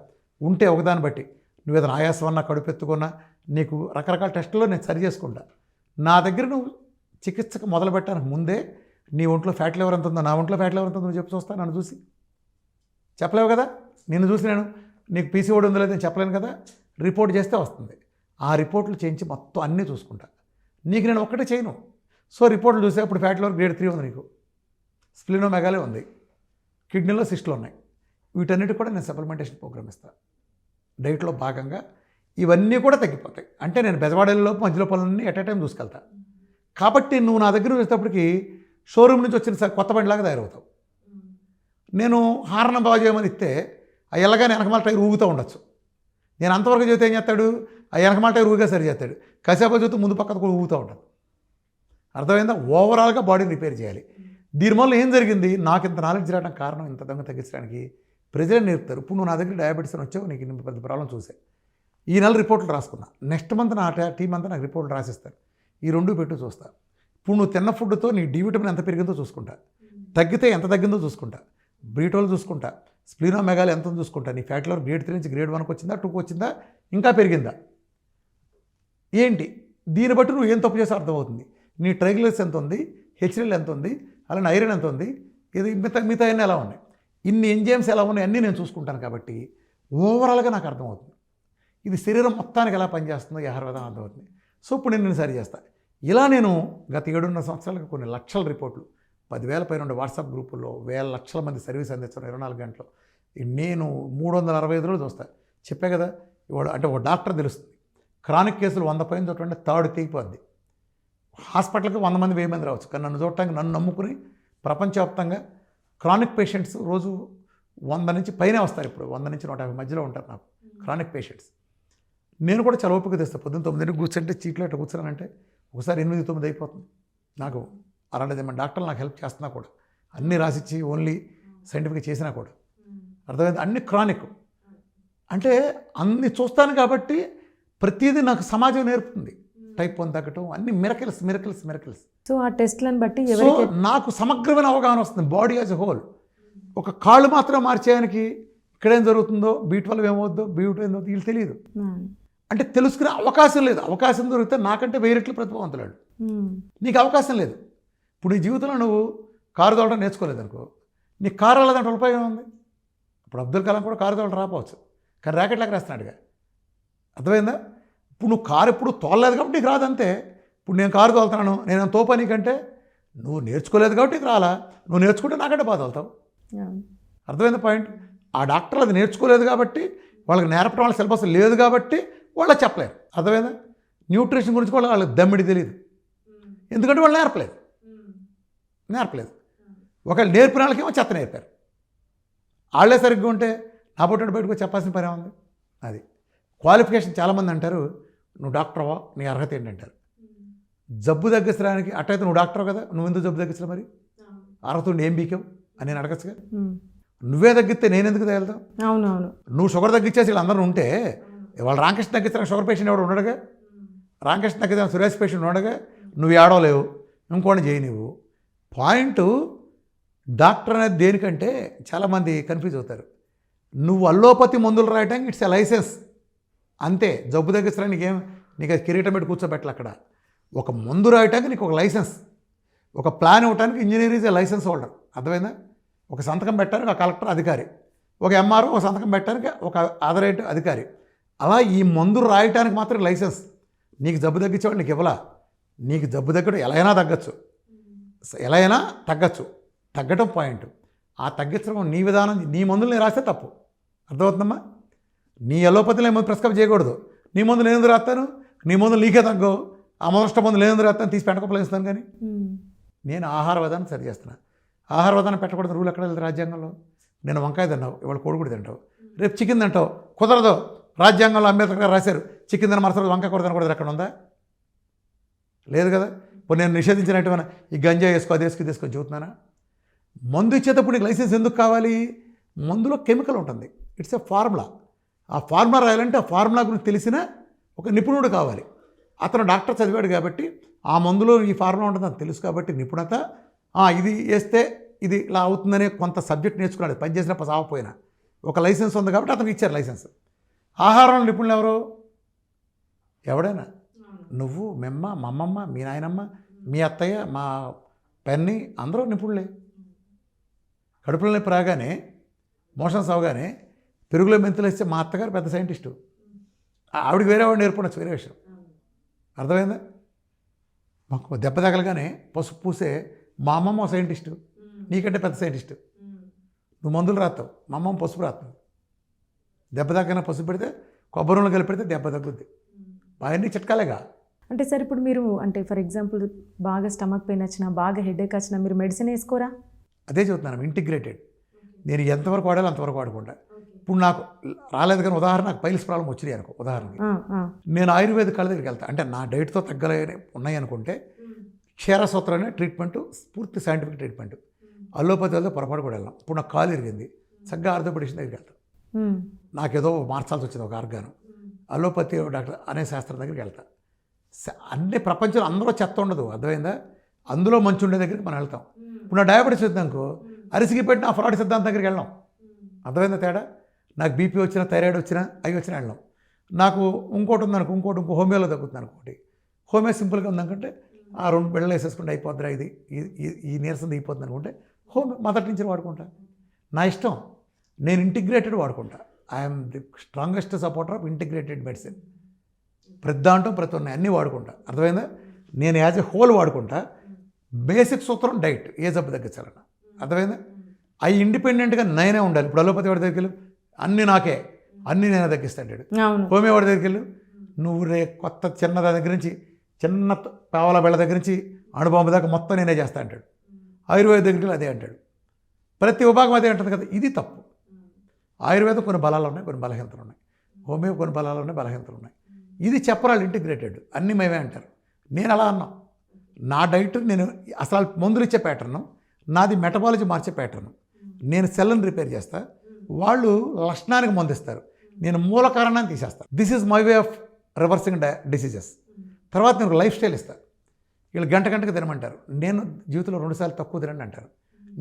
ఉంటే ఒకదాన్ని బట్టి నువ్వు ఏదైనా ఆయాసం అన్నా, కడుపెత్తుకున్నా, నీకు రకరకాల టెస్టుల్లో నేను సరి చేసుకుంటా. నా దగ్గర నువ్వు చికిత్సకు మొదలు పెట్టడానికి ముందే నీ ఒంట్లో ఫ్యాట్ లివర్ ఎంత ఉందో, నా ఒంట్లో ఫ్యాట్ లివర్ ఎంత ఉందో నువ్వు చెప్పి చూస్తా. నన్ను చూసి చెప్పలేవు కదా, నిన్ను చూసి నేను నీకు పీసీఓడి ఉందో లేదో నేను చెప్పలేను కదా. రిపోర్ట్ చేస్తే వస్తుంది. ఆ రిపోర్ట్లు చేయించి మొత్తం అన్నీ చూసుకుంటా. నీకు నేను ఒక్కటే చేయను. సో రిపోర్ట్లు చూసే ఇప్పుడు ఫ్యాట్ లివర్ గ్రేడ్ 3 ఉంది, నీకు స్ప్లినోమెగాలే ఉంది, కిడ్నీలో సిస్టులు ఉన్నాయి. వీటన్నిటి కూడా నేను సప్లిమెంటేషన్ ప్రోగ్రామ్ ఇస్తాను. డైట్లో భాగంగా ఇవన్నీ కూడా తగ్గిపోతాయి. అంటే నేను బెజవాడలోపు మధ్యలో పనులన్నీ ఎట్ ఏ టైం చూసుకెళ్తా. కాబట్టి నువ్వు నా దగ్గర వచ్చేటప్పటికి షోరూమ్ నుంచి వచ్చిన కొత్త బండిలాగా తయారవుతావు. నేను హార్న్ బాగా చేయమని ఇస్తే ఆ ఎల్లగానే వెనకమాల టైర్ ఊగుతూ ఉండొచ్చు. నేను అంతవరకు చేస్తే ఏం చేస్తాడు, ఆ వెనకమాల టైర్ ఊగా సరి చేస్తాడు, కాసేపు చూస్తే ముందు పక్కన కూడా ఊగుతూ ఉంటాడు. అర్థమైందా? ఓవరాల్గా బాడీని రిపేర్ చేయాలి. దీనివల్ల ఏం జరిగింది, నాకు ఇంత నాలెడ్జ్ రావడానికి కారణం, ఇంత దొంగ తగ్గించడానికి ప్రజలే నేర్పుతారు. ఇప్పుడు నువ్వు నా దగ్గర డయాబెటీస్ అని వచ్చావు, నీకు ఇంత పెద్ద ప్రాబ్లం చూసే ఈ నెల రిపోర్ట్లు రాసుకున్నా, నెక్స్ట్ మంత్ నా టీం అంతా నాకు రిపోర్ట్లు రాసిస్తారు. ఈ 2 పెట్టు చూస్తా. ఇప్పుడు నువ్వు తిన్న ఫుడ్తో నీ D-విటమిన్ ఎంత పెరిగిందో చూసుకుంటా, తగ్గితే ఎంత తగ్గిందో చూసుకుంటా, B12 చూసుకుంటా, స్ప్లినోమెగాలి ఎంత చూసుకుంటా, నీ ఫ్యాట్ లివర్ గ్రేడ్ 3 నుంచి గ్రేడ్ 1కి వచ్చిందా, 2కి వచ్చిందా, ఇంకా పెరిగిందా ఏంటి, దీన్ని బట్టి నువ్వు ఏం తప్పు చేస్తే అర్థమవుతుంది. నీ ట్రైగ్లిసరైడ్స్ ఎంత ఉంది, హెచ్డిఎల్ ఎంత ఉంది, అలానే ఐరన్ ఎంత ఉంది, ఇది మిగతా అన్నీ ఎలా ఉన్నాయి, ఇన్ని ఎంజైమ్స్ ఎలా ఉన్నాయి అన్నీ నేను చూసుకుంటాను. కాబట్టి ఓవరాల్గా నాకు అర్థమవుతుంది ఇది శరీరం మొత్తానికి ఎలా పనిచేస్తుందో ఈ ఆహార విధానం అర్థమవుతుంది. సో ఇప్పుడు నేను సరి చేస్తాను. ఇలా నేను గత 7.5 సంవత్సరాలకు కొన్ని లక్షల రిపోర్ట్లు 10,000 పైన ఉండే వాట్సాప్ గ్రూపుల్లో వేల లక్షల మంది సర్వీస్ అందిస్తాను 24 గంటలు. నేను 365 రోజులు చూస్తాను. చెప్పే కదా ఇవాడు అంటే ఒక డాక్టర్ తెలుస్తుంది. క్రానిక్ కేసులు 100 పైన చూడండి థర్డ్ తెగిపోద్ది. హాస్పిటల్కి 100 మంది 1000 మంది రావచ్చు, కానీ నన్ను చూడటానికి నన్ను నమ్ముకుని ప్రపంచవ్యాప్తంగా క్రానిక్ పేషెంట్స్ రోజు 100 నుంచి పైనే వస్తారు. ఇప్పుడు 100 నుంచి 150 మధ్యలో ఉంటారు నాకు క్రానిక్ పేషెంట్స్. నేను కూడా చాలా ఓపిక తెస్తాను. పొద్దున్న 9 కూర్చుంటే చీట్లో అట్లా కూర్చున్నానంటే ఒకసారి 8-9 అయిపోతుంది. నాకు అలాంటిది మన డాక్టర్లు నాకు హెల్ప్ చేస్తున్నా కూడా, అన్నీ రాసిచ్చి ఓన్లీ సైంటిఫిక్గా చేసినా కూడా అర్థమైంది. అన్ని క్రానిక్ అంటే అన్ని చూస్తాను కాబట్టి ప్రతిదీ నాకు సమాజం నేర్పుతుంది. టైప్ 1 తగ్గటం అన్ని మిరకిల్స్. సో ఆ టెస్ట్లను బట్టి సో నాకు సమగ్రమైన అవగాహన వస్తుంది బాడీ యాజ్ ఎ హోల్. ఒక కాళ్ళు మాత్రం మార్చేయడానికి ఇక్కడేం జరుగుతుందో, B12 ఏమవుద్దో, B2 ఏమవుద్దో వీళ్ళు తెలియదు. అంటే తెలుసుకునే అవకాశం లేదు. అవకాశం దొరికితే నాకంటే 1000 రెట్లు ప్రతిభావంతులాడు. నీకు అవకాశం లేదు. ఇప్పుడు నీ జీవితంలో నువ్వు కారు తోలడం నేర్చుకోలేదు అనుకో, నీకు కారు వెళ్ళదంటే ఉపయోగం ఉంది. ఇప్పుడు అబ్దుల్ కలాం కూడా కారు తోలడం రాపోవచ్చు, కానీ ర్యాకెట్ లాగా రాస్తున్నాడుగా. అర్థమైందా? ఇప్పుడు నువ్వు కారు ఎప్పుడు తోలలేదు కాబట్టి నీకు రాదంతే. ఇప్పుడు నేను కారు తోలుతున్నాను, నేను తోపా నీకంటే నువ్వు నేర్చుకోలేదు కాబట్టి నీకు రాలా. నువ్వు నేర్చుకుంటే నాకంటే బాగా తోలుతావు. అర్థమైందా పాయింట్? ఆ డాక్టర్లు అది నేర్చుకోలేదు కాబట్టి, వాళ్ళకి నేర్పడం వాళ్ళ సిలబస్ లేదు కాబట్టి వాళ్ళకి చెప్పలేరు. అర్థమైందా? న్యూట్రిషన్ గురించి కూడా వాళ్ళకి దమ్మిడి తెలియదు, ఎందుకంటే వాళ్ళు నేర్పలేదు. ఒకవేళ నేర్పిన వాళ్ళకేమో చెత్త నేర్పారు. వాళ్ళే సరిగ్గా ఉంటే నా పుట్టిన బయటకు చెప్పాల్సిన పని ఉంది. అది క్వాలిఫికేషన్. చాలామంది అంటారు నువ్వు డాక్టర్వా, నీ అర్హత ఏంటంటారు. జబ్బు తగ్గించడానికి అట్టయితే నువ్వు డాక్టర్ కదా, నువ్వు ఎందుకు జబ్బు తగ్గించలే? మరి అర్హత ఉండి ఏం బీకావు అని నేను అడగచ్చుగా. నువ్వే తగ్గిస్తే నేను ఎందుకు తగలుతావు? అవునవును. నువ్వు షుగర్ తగ్గించేసి వీళ్ళందరూ ఉంటే వాళ్ళు రామకృష్ణ తగ్గించడానికి షుగర్ పేషెంట్ ఎవడు ఉండడుగా, రామకృష్ణ తగ్గించడానికి సురేష్ పేషెంట్ ఉండగా, నువ్వు ఏడవలేవు, ఇంకోటి చేయి. నువ్వు పాయింట్ డాక్టర్ అనేది దేనికంటే చాలామంది కన్ఫ్యూజ్ అవుతారు. నువ్వు అల్లోపతి మందులు రాయడానికి ఇట్స్ ఎ లైసెన్స్ అంతే. జబ్బు తగ్గించడానికి నీకు అది కిరీటం పెట్టి కూర్చోబెట్టాలి. అక్కడ ఒక మందు రాయటానికి నీకు ఒక లైసెన్స్, ఒక ప్లాన్ ఇవ్వడానికి engineer is a licence holder. అర్థమైందా? ఒక సంతకం పెట్టడానికి ఒక కలెక్టర్ అధికారి, ఒక ఎంఆర్ఓ ఒక సంతకం పెట్టడానికి ఒక ఆథరైజ్డ్ అధికారి. అలా ఈ మందు రాయటానికి మాత్రం లైసెన్స్. నీకు జబ్బు తగ్గించేవాడు నీకు ఇవ్వలా. నీకు జబ్బు తగ్గడం ఎలా అయినా తగ్గచ్చు, తగ్గటం పాయింట్. ఆ తగ్గించడం నీ విధానం, నీ మందులు నేను రాస్తే తప్పు. అర్థమవుతుందమ్మా? నీ ఎలోపతిలో ఏమో ప్రిస్క్రైబ్ చేయకూడదు. నీ మందులు నేను ఎందుకు రాస్తాను, నీ మందులు నీకే తగ్గవు, ఆ మొదట మందులు నేను ఎందుకు రాస్తాను, తీసి పెంటకొప్పలు ఇస్తాను. కానీ నేను ఆహార విధానం సరి చేస్తున్నా. ఆహార విధానం పెట్టకూడదు రూల్ ఎక్కడ వెళ్తుంది రాజ్యాంగంలో? నేను వంకాయ తిన్నావు, ఇవాళ కోడిగుడి తింటావు, రేపు చికెన్ తింటావు, కుదరదు. రాజ్యాంగంలో అంబేద్కర్ గారు రాశారు చికెన్ తిన మరుసటి వంకాయ కూర తినకూడదు. ఎక్కడ ఉందా? లేదు కదా. ఇప్పుడు నేను నిషేధించినట్టుగా ఈ గంజా వేసుకో, అది తీసుకొని చెబుతున్నానా? మందు ఇచ్చేటప్పుడు నీకు లైసెన్స్ ఎందుకు కావాలి? మందులో కెమికల్ ఉంటుంది, ఇట్స్ ఎ ఫార్ములా. ఆ ఫార్ములా రాయాలంటే ఆ ఫార్ములా గురించి తెలిసిన ఒక నిపుణుడు కావాలి. అతను డాక్టర్ చదివాడు కాబట్టి ఆ మందులో ఈ ఫార్ములా ఉంటుంది అని తెలుసు కాబట్టి నిపుణత. ఇది వేస్తే ఇది ఇలా అవుతుందనే కొంత సబ్జెక్ట్ నేర్చుకున్నాడు, పని చేసినప్పుడు సావపోయినా. ఒక లైసెన్స్ ఉంది కాబట్టి అతనికి ఇచ్చారు లైసెన్స్. ఆహారంలో నిపుణులు ఎవరు? ఎవడైనా నువ్వు, మెమ్మ, మా అమ్మమ్మ, మీ నాయనమ్మ, మీ అత్తయ్య, మా పెన్ని అందరూ నిపుణులే. కడుపులో నొప్పి రాగానే, మోషన్స్ అవగానే పెరుగులో మెంతులు వేస్తే మా అత్తగారు పెద్ద సైంటిస్టు, ఆవిడకి వేరే వాడు నేర్పడచ్చు, వేరే విషయం. అర్థమైందా? మాకు దెబ్బ తగలగానే పసుపు పూసే మా అమ్మమ్మ సైంటిస్టు, నీకంటే పెద్ద సైంటిస్టు. నువ్వు మందులు రాస్తావు, మా అమ్మమ్మ పసుపు రాస్తావు. దెబ్బ తగ్గన పసుపు పెడితే కొబ్బరి నూనె కలిపి పెడితే దెబ్బ తగ్గుద్ది. అవన్నీ చిట్కాలేగా. అంటే సార్ ఇప్పుడు మీరు అంటే ఫర్ ఎగ్జాంపుల్ బాగా స్టమక్ పెయిన్ వచ్చినా, బాగా హెడేక్ వచ్చినా మీరు మెడిసిన్ వేసుకోరా? అదే చెబుతున్నాను, ఇంటిగ్రేటెడ్. నేను ఎంతవరకు వాడాలో అంతవరకు వాడకుండా. ఇప్పుడు నాకు రాలేదు కానీ ఉదాహరణ నాకు పైల్స్ ప్రాబ్లం వచ్చినాయి అనుకో, ఉదాహరణకి నేను ఆయుర్వేద కళ్ళ దగ్గరికి వెళ్తాను. అంటే నా డైట్తో తగ్గలేని ఉన్నాయి అనుకుంటే క్షీరసూత్రం అనే ట్రీట్మెంట్ పూర్తి సైంటిఫిక్ ట్రీట్మెంట్. అల్లోపతి వెళ్తే పొరపాటు కూడా వెళ్ళాం. ఇప్పుడు నాకు కాలు ఇరిగింది, చక్కగా ఆర్థోపెడిషన్ దగ్గరికి వెళ్తాను. నాకేదో మార్చాల్సి వచ్చింది ఒక ఆర్గాను, అల్లోపతి డాక్టర్ అనే శాస్త్రం దగ్గరికి వెళ్తాను. అన్ని ప్రపంచంలో అందరూ చెత్త ఉండదు, అర్థమైందా? అందులో మంచి ఉండే దగ్గరికి మనం వెళ్తాం. ఇప్పుడు నా డయాబెటీస్ వచ్చిందనుకో, అరిసికి పెట్టిన ఆ ఫ్రాడ్ సిద్ధాంతం దగ్గరికి వెళ్ళాం. అర్థమైందా తేడా? నాకు బీపీ వచ్చినా, థైరాయిడ్ వచ్చినా, అవి వచ్చినా వెళ్ళాం. నాకు ఇంకోటి ఉందనుకో, ఇంకో హోమియోలో తగ్గుతుంది అనుకోండి. హోమియో సింపుల్గా ఉందనుకుంటే ఆ 2 బిళ్ళలు వేసేసుకుంటే అయిపోద్దిరా, ఇది ఈ నీరసం అయిపోతుంది అనుకుంటే హోమియో మొదటి నుంచి వాడుకుంటా. నా ఇష్టం, నేను ఇంటిగ్రేటెడ్ వాడుకుంటా. I'm the strongest supporter of integrated medicine. ప్రతి దాంట్లో ప్రతి ఉన్నాయి అన్నీ వాడుకుంటా. అర్థమైందా? నేను యాజ్ ఎ హోల్ వాడుకుంటా. బేసిక్ సూత్రం డైట్, ఏ జబ్బు తగ్గించాలన్న. అర్థమైందా? అవి ఇండిపెండెంట్గా నేనే ఉండాలి. ఇప్పుడు అలోపతి వాడి దగ్గరికి వెళ్ళు, అన్నీ నాకే, అన్నీ నేనే తగ్గిస్తాడు. హోమియో వాడి దగ్గరికి వెళ్ళు, నువ్వు కొత్త చిన్న దగ్గర నుంచి, చిన్న పావల బెళ్ళ దగ్గర నుంచి అణుబాంబు దాకా మొత్తం నేనే చేస్తా అంటాడు. ఆయుర్వేద దగ్గరికి అదే అంటాడు. ప్రతి విభాగం అదే అంటుంది కదా. ఇది తప్పు. ఆయుర్వేదం కొన్ని బలాలు ఉన్నాయి, కొన్ని బలహీనతలు ఉన్నాయి. హోమియో కొన్ని బలాలు ఉన్నాయి, బలహీనతలు ఉన్నాయి. ఇది చెప్పరాళ్ళు ఇంటిగ్రేటెడ్, అన్నీ మేమే అంటారు. నేను అలా అన్నా. నా డైట్ నేను అసలు మందులు ఇచ్చే ప్యాటర్ను, నాది మెటబాలజీ మార్చే ప్యాటర్ను. నేను సెల్ని రిపేర్ చేస్తా, వాళ్ళు లక్షణానికి మందిస్తారు, నేను మూల కారణాన్ని తీసేస్తాను. This is my way of reversing diseases. తర్వాత నేను లైఫ్ స్టైల్ ఇస్తాను. వీళ్ళు గంటకి తినమంటారు, నేను జీవితంలో 2 సార్లు తక్కువ తినండి అంటారు.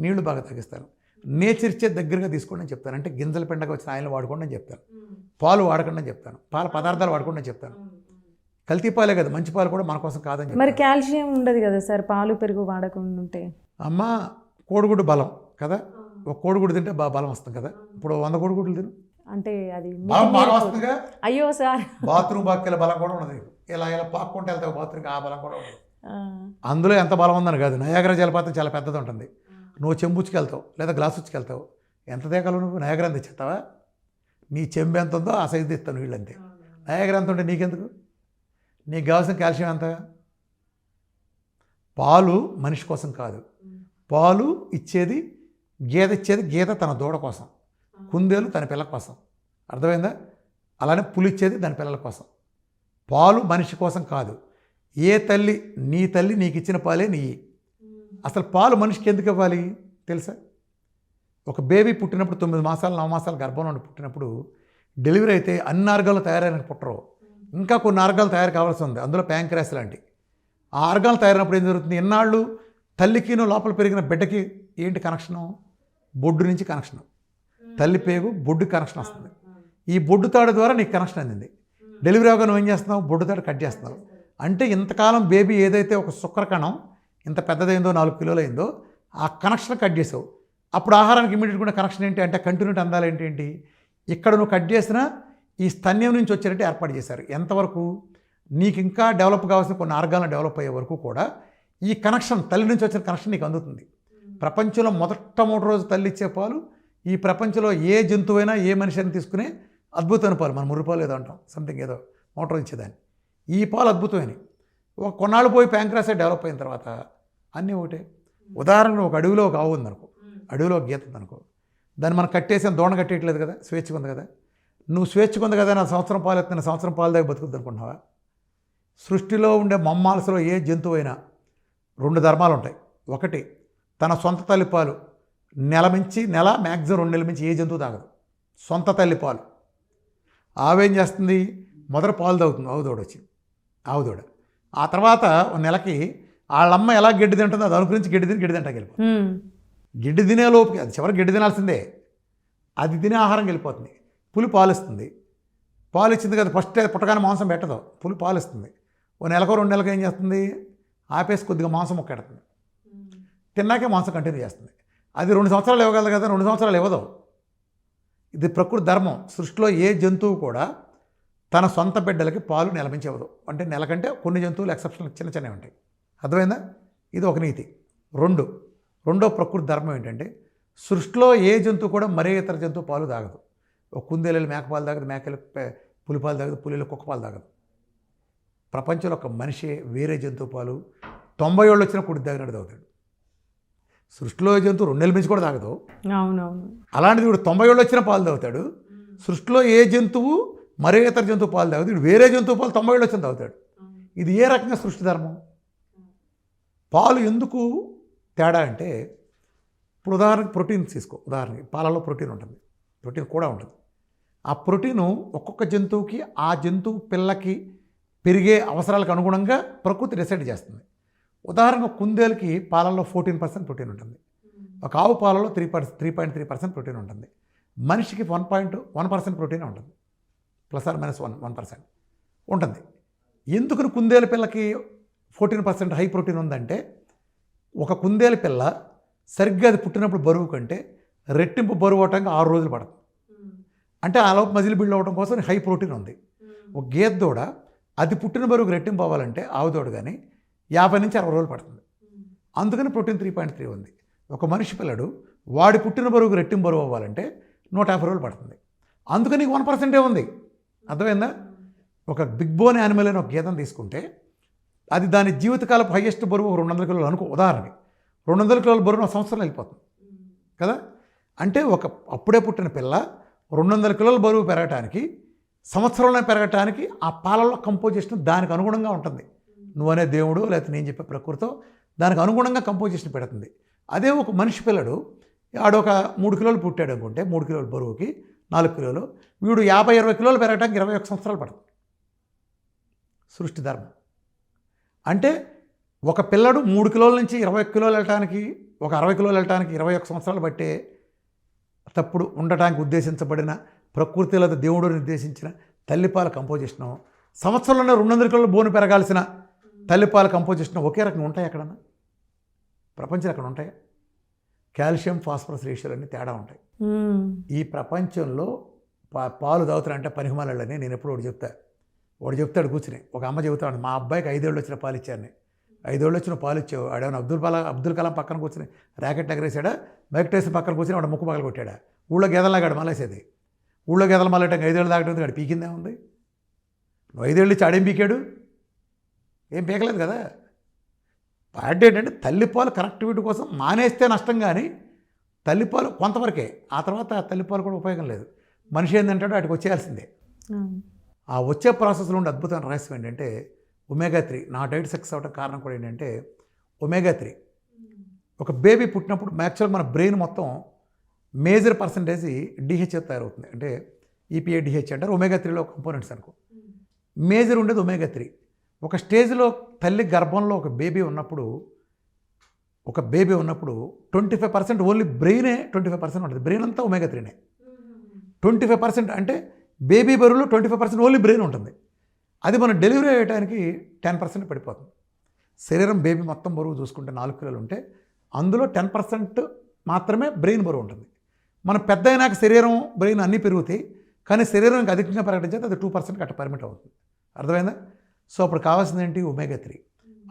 నీళ్లు బాగా తగ్గిస్తాను. నేచర్ ఇచ్చే దగ్గరగా తీసుకోండి అని చెప్తాను. అంటే గింజల పెండగా వచ్చిన ఆయిల్ వాడుకోండి అని చెప్తాను. పాలు వాడకండి అని చెప్తాను. పాల పదార్థాలు వాడుకోండి అని చెప్తాను. కల్తీ పాలే కదా, మంచి పాలు కూడా మన కోసం కాదని. మరి కాల్షియం ఉండదు కదా సార్ పాలు పెరుగు వాడకుండా ఉంటే? అమ్మ, కోడిగుడ్డు బలం కదా, ఒక కోడిగుడ్డు తింటే బాగా బలం వస్తుంది కదా. ఇప్పుడు 100 కోడిగుడ్లు తిను, అంటే అది బలం బాగా వస్తుందిగా. అయ్యో సార్, బాత్రూమ్ బాక్కెళ్ళ బలం కూడా ఉండదు. ఇలా పాక్కుంటే వెళ్తావు బాత్రూమ్కి, ఆ బలం కూడా ఉండదు. అందులో ఎంత బలం ఉందని కాదు. నయాగరా జలపాతం చాలా పెద్దది ఉంటుంది. నువ్వు చెంబుచ్చుకెళ్తావు లేదా గ్లాస్ ఉచ్చుకెళ్తావు, ఎంత దేగలవు నువ్వు? నయాగరా తెచ్చేస్తావా? నీ చెంబు ఎంత ఉందో ఆ సైజు తెస్తాను వీళ్ళు అంతే. నయాగరా ఎంత ఉంటే నీకెందుకు? నీకు కావాల్సిన కాల్షియం ఎంత? పాలు మనిషి కోసం కాదు, పాలు ఇచ్చేది గేదె, ఇచ్చేది గేదె తన దూడ కోసం, కుందేలు తన పిల్లల కోసం. అర్థమైందా? అలానే పులి ఇచ్చేది దాని పిల్లల కోసం. పాలు మనిషి కోసం కాదు. ఏ తల్లి, నీ తల్లి నీకు ఇచ్చిన పాలే నీ. అసలు పాలు మనిషికి ఎందుకు ఇవ్వాలి తెలుసా? ఒక బేబీ పుట్టినప్పుడు 9 మాసాలు 9 మాసాలు గర్భంలో ఉండి పుట్టినప్పుడు డెలివరీ అయితే అన్ని ఆర్గాలు తయారైన పుట్టరు, ఇంకా కొన్ని ఆర్గాలు తయారు కావాల్సి ఉంది. అందులో ప్యాంక్రాస్ లాంటి ఆ ఆర్గాలు తయారైనప్పుడు ఏం జరుగుతుంది? ఎన్నాళ్ళు తల్లికిను లోపల పెరిగిన బిడ్డకి ఏంటి కనెక్షను? బొడ్డు నుంచి కనెక్షను. తల్లి పేగు బొడ్డు కనెక్షన్ వస్తుంది. ఈ బొడ్డు తాడు ద్వారా నీకు కనెక్షన్ అందింది. డెలివరీ అవగా నువ్వు ఏం చేస్తున్నావు? బొడ్డు తాడు కట్ చేస్తున్నావు. అంటే ఇంతకాలం బేబీ ఏదైతే ఒక శుక్ర కణం ఇంత పెద్దదైందో 4 కిలోలు అయిందో ఆ కనెక్షన్ కట్ చేసావు. అప్పుడు ఆహారానికి ఇమీడియట్గా కనెక్షన్ ఏంటి అంటే కంటిన్యూటీ అందాలు ఏంటి? ఇక్కడ నువ్వు కట్ చేసినా ఈ స్తన్యం నుంచి వచ్చేటట్టు ఏర్పాటు చేశారు. ఎంతవరకు? నీకు ఇంకా డెవలప్ కావాల్సిన కొన్ని ఆర్గాలను డెవలప్ అయ్యే వరకు కూడా ఈ కనెక్షన్, తల్లి నుంచి వచ్చిన కనెక్షన్ నీకు అందుతుంది. ప్రపంచంలో మొదటి రోజు తల్లి ఇచ్చే పాలు ఈ ప్రపంచంలో ఏ జంతువైనా ఏ మనిషిని తీసుకునే అద్భుతమైన పాలు. మనం ముర్రిపాలు ఏదో అంటాం, సంథింగ్ ఏదో రోజు ఇచ్చేదాన్ని. ఈ పాలు అద్భుతమైనవి. ఒక కొన్నాళ్ళు పోయి ప్యాంక్రాసే డెవలప్ అయిన తర్వాత అన్నీ ఒకటే. ఉదాహరణకు ఒక అడవిలో ఒక ఆవు ఉందనుకో, అడవిలో ఒక గీత ఉందనుకో, దాన్ని మనం కట్టేసి దోణ కట్టేయట్లేదు కదా, స్వేచ్ఛగా ఉంది కదా. నువ్వు స్వేచ్ఛగా ఉంది కదా, నా సంవత్సరం పాలు ఎత్తున్న సంవత్సరం పాలు దగ్గర బతుకుద్ది అనుకుంటున్నావా? సృష్టిలో ఉండే మమ్మాల్స్లో ఏ జంతువు అయినా 2 ధర్మాలు ఉంటాయి. ఒకటి, తన సొంత తల్లి పాలు నెల మ్యాక్సిమం 2 నెలల మించి ఏ జంతువు తాగదు. సొంత తల్లి పాలు. ఆవేం చేస్తుంది? మొదట పాలు తాగుతుంది, ఆవుదోడ వచ్చి ఆవుదోడ. ఆ తర్వాత 1 నెలకి వాళ్ళమ్మ ఎలా గడ్డి తింటుందో అది అనుకురించి గడ్డి తింటాకి వెళ్ళిపోతుంది. గడ్డి తినే లోపుకి, అది చివరికి గడ్డి తినాల్సిందే, అది తినే ఆహారం వెళ్ళిపోతుంది. పులి పాలు ఇస్తుంది. పాలు ఇచ్చింది కదా, ఫస్ట్ పుట్టగానే మాంసం పెట్టదు, పులి పాలు ఇస్తుంది. 1 నెలకో 2 నెలలకు ఏం చేస్తుంది? ఆపేసి కొద్దిగా మాంసం మొక్కెడుతుంది. తిన్నాకే మాంసం కంటిన్యూ చేస్తుంది. అది 2 సంవత్సరాలు ఇవ్వగలదు కదా, 2 సంవత్సరాలు ఇవ్వదు. ఇది ప్రకృతి ధర్మం. సృష్టిలో ఏ జంతువు కూడా తన సొంత బిడ్డలకి పాలు నెలమించి ఇవ్వదు. అంటే నెలకంటే కొన్ని జంతువులు ఎక్సెప్షన్లు చిన్నవి ఉంటాయి. అర్థమైందా? ఇది ఒక నీతి. రెండో ప్రకృతి ధర్మం ఏంటంటే సృష్టిలో ఏ జంతువు కూడా మరే ఇతర జంతువు పాలు తాగదు. ఒక కుందేలు మేకపాలు తాగదు, మేకలు పులిపాలు తాగదు, పులిలు కుక్కపాలు తాగదు. ప్రపంచంలో ఒక మనిషి వేరే జంతువు పాలు 90 ఏళ్ళు వచ్చినా కుడి తాగినట్టు తాగుతాడు. సృష్టిలో జంతువు 2 నెలల మించి కూడా తాగదు. అవునవును. అలాంటిది ఇప్పుడు 90 ఏళ్ళు వచ్చినా పాలు తాగుతాడు. సృష్టిలో ఏ జంతువు మరే ఇతర జంతువు పాలు తాగుతాడు, ఇప్పుడు వేరే జంతువు పాలు 90 ఏళ్ళు వచ్చిన తాగుతాడు. ఇది ఏ రకంగా సృష్టి ధర్మం? పాలు ఎందుకు తేడా అంటే, ఇప్పుడు ఉదాహరణకి ప్రోటీన్ తీసుకో. ఉదాహరణకి పాలలో ప్రోటీన్ ఉంటుంది, ప్రోటీన్ కూడా ఉంటుంది. ఆ ప్రోటీను ఒక్కొక్క జంతువుకి ఆ జంతువు పిల్లకి పెరిగే అవసరాలకు అనుగుణంగా ప్రకృతి డిసైడ్ చేస్తుంది. ఉదాహరణకు కుందేలుకి పాలల్లో 14% ప్రోటీన్ ఉంటుంది, ఒక ఆవు పాలలో 3.3% ప్రోటీన్ ఉంటుంది, మనిషికి 1% ప్రోటీన్ ఉంటుంది, +or -1% ఉంటుంది. ఎందుకు కుందేలు పిల్లకి 14% హై ప్రోటీన్ ఉందంటే, ఒక కుందేలు పిల్ల సరిగ్గా అది పుట్టినప్పుడు బరువు కంటే రెట్టింపు బరువు అవటానికి 6 రోజులు పడుతుంది. అంటే ఆ లోపు మజిల్ బిల్డ్ అవ్వడం కోసం హై ప్రోటీన్ ఉంది. ఒక గేదె దూడ అది పుట్టిన బరువుకు రెట్టింపు అవ్వాలంటే ఆవు దూడ కానీ 50 నుంచి 60 రోజులు పడుతుంది. అందుకని ప్రోటీన్ 3.3 ఉంది. ఒక మనిషి పిల్లడు వాడి పుట్టిన బరువుకు రెట్టింపు బరువు అవ్వాలంటే 150 రోజులు పడుతుంది. అందుకని 1% ఉంది. అర్థమైందా? ఒక బిగ్ బోన్ యానిమల్ అని ఒక గేదెను తీసుకుంటే అది దాని జీవితకాలపు హైయెస్ట్ బరువు 200 కిలోలు అనుకో, ఉదాహరణకి 200 కిలోల బరువు 1 సంవత్సరం వెళ్ళిపోతుంది కదా. అంటే ఒక అప్పుడే పుట్టిన పిల్ల 200 కిలోల బరువు పెరగటానికి, సంవత్సరంలో పెరగటానికి ఆ పాలలో కంపోజిషన్ దానికి అనుగుణంగా ఉంటుంది. నువ్వనే దేవుడు లేకపోతే నేను చెప్పే ప్రకృతితో దానికి అనుగుణంగా కంపోజిషన్ పెడుతుంది. అదే ఒక మనిషి పిల్లడు ఆడొక 3 కిలోలు పుట్టాడు అనుకుంటే 3 కిలోల బరువుకి 4 కిలోలు, వీడు 50-20 కిలోలు పెరగడానికి 21 సంవత్సరాలు పడుతుంది. సృష్టి ధర్మం అంటే ఒక పిల్లడు 3 కిలోల నుంచి 20 కిలోలు వెళ్ళటానికి, ఒక 60 కిలోలు వెళ్ళటానికి 21 సంవత్సరాలు బట్టే తప్పుడు ఉండటానికి ఉద్దేశించబడిన ప్రకృతిలో దేవుడు నిర్దేశించిన తల్లిపాల కంపోజిషను, సంవత్సరంలోనే 200 కిలోల బోను పెరగాల్సిన తల్లిపాల కంపోజిషన్ ఒకే రకంగా ఉంటాయి ఎక్కడన్నా? ప్రపంచంలో ఎక్కడ ఉంటాయి? కాల్షియం ఫాస్ఫరస్ రేషియోలు అన్నీ తేడా ఉంటాయి. ఈ ప్రపంచంలో పాలు తాగుతారంటే పనికిమాలని నేను ఎప్పుడు వాడు చెప్తాడు కూర్చుని. ఒక అమ్మ చెబుతాడు, మా అబ్బాయికి 5 ఏళ్ళు వచ్చిన పాలు ఇచ్చాను. 5 ఏళ్ళు వచ్చిన పాలు ఇచ్చావు. ఆడేమన్నా అబ్దుల్ కలాం పక్కన కూర్చుని ర్యాకెట్ ఎగరేసాడా, మైక్ పక్కన కూర్చుని వాడు ముక్కు పగల కొట్టాడా? ఊళ్ళో గేదెలాగాడు మలేసేది. ఊళ్ళో గేదెలు మళ్ళీ 5 ఏళ్ళు తాగడం వాడు పీకిందే ఉంది. నువ్వు 5 ఏళ్ళు ఇచ్చి ఆడేం పీకాడు? ఏం పీకలేదు కదా. పాయింట్ ఏంటంటే తల్లిపాలు కనెక్టివిటీ కోసం మానేస్తే నష్టం, కానీ తల్లిపాలు కొంతవరకే, ఆ తర్వాత తల్లిపాలు కూడా ఉపయోగం లేదు. మనిషి ఏంటంటాడో వాటికి వచ్చేయాల్సిందే. ఆ వచ్చే ప్రాసెస్లో ఉండే అద్భుతమైన రహస్యం ఏంటంటే ఒమేగా 3. నా డైట్ సక్సెస్ అవడం కారణం కూడా ఏంటంటే ఒమేగా 3. ఒక బేబీ పుట్టినప్పుడు యాక్చువల్గా మన బ్రెయిన్ మొత్తం మేజర్ పర్సంటేజ్ డిహెచ్ఏ తయారవుతుంది. అంటే ఈపీఏ డిహెచ్ అంటారు. ఒమేగా 3లో కంపోనెంట్స్ అనుకో. మేజర్ ఉండేది ఒమేగా 3. ఒక స్టేజ్లో తల్లి గర్భంలో ఒక బేబీ ఉన్నప్పుడు 25% ఓన్లీ బ్రెయినే 25% ఉంటుంది. బ్రెయిన్ అంతా ఒమేగా 3నే. 25% అంటే బేబీ బరువులో 25% ఓన్లీ బ్రెయిన్ ఉంటుంది. అది మనం డెలివరీ అయ్యడానికి 10% పడిపోతుంది. శరీరం బేబీ మొత్తం బరువు చూసుకుంటే 4 కిలోలు ఉంటే అందులో 10% మాత్రమే బ్రెయిన్ బరువు ఉంటుంది. మనం పెద్ద అయినాక శరీరం బ్రెయిన్ అన్నీ పెరుగుతాయి, కానీ శరీరం ఇంకా అధికంగా పెరగడం చేత అది 2% అట్లా పర్మిట్ అవుతుంది. అర్థమైందా? సో అప్పుడు కావాల్సింది ఏంటి? ఒమేగా 3.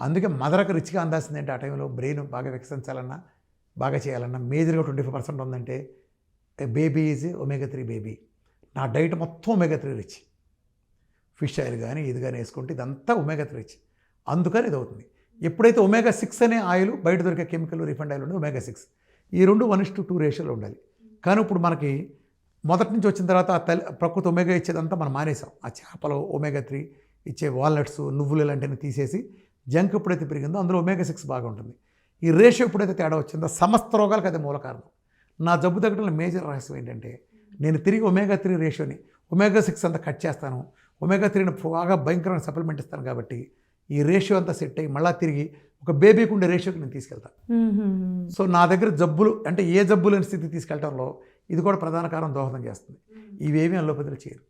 అందుకే మదరకు రిచ్గా అందాల్సింది ఏంటి? ఆ టైంలో బ్రెయిన్ బాగా వికసించాలన్నా, బాగా చేయాలన్నా మేజర్గా 25% ఉందంటే బేబీ ఈజ్ ఒమేగా 3 బేబీ. నా డైట్ మొత్తం ఒమేగా 3 రిచ్. ఫిష్ ఆయిల్ కానీ ఇది కానీ వేసుకుంటే ఇదంతా ఒమేగా 3 రిచ్. అందుకని ఇది అవుతుంది. ఎప్పుడైతే ఒమేగా 6 అనే ఆయిల్ బయట దొరికే కెమికల్ రిఫైండ్ ఆయిల్ ఉండదు, ఒమేగా 6 ఈ రెండు 1:2 రేషియోలో ఉండాలి. కానీ ఇప్పుడు మనకి మొదటి నుంచి వచ్చిన తర్వాత ప్రకృతి ఒమేగా ఇచ్చేదంతా మనం మానేసాం. ఆ చేపలు ఒమేగా 3 ఇచ్చే వాల్నట్స్, నువ్వులు ఇలాంటివి తీసేసి జంక్ ఎప్పుడైతే పెరిగిందో అందులో ఒమేగా 6 బాగా ఉంటుంది. ఈ రేషియో ఎప్పుడైతే తేడా వచ్చిందో సమస్త రోగాలకు అది మూల కారణం. నా జబ్బు తగ్గడంలో మేజర్ రహస్యం ఏంటంటే నేను తిరిగి ఒమేగా 3 రేషియోని ఒమేగా 6 అంతా కట్ చేస్తాను. ఒమేగా 3ని బాగా భయంకరమైన సప్లిమెంట్ ఇస్తాను. కాబట్టి ఈ రేషియో అంతా సెట్ అయ్యి మళ్ళీ తిరిగి ఒక బేబీకి ఉండే రేషియోకి నేను తీసుకెళ్తాను. సో నా దగ్గర జబ్బులు అంటే ఏ జబ్బు లేని స్థితి తీసుకెళ్ళడంలో ఇది కూడా ప్రధాన కారణం, దోహదం చేస్తుంది. ఇవేమీ అల్లోపతిలో చేయరు.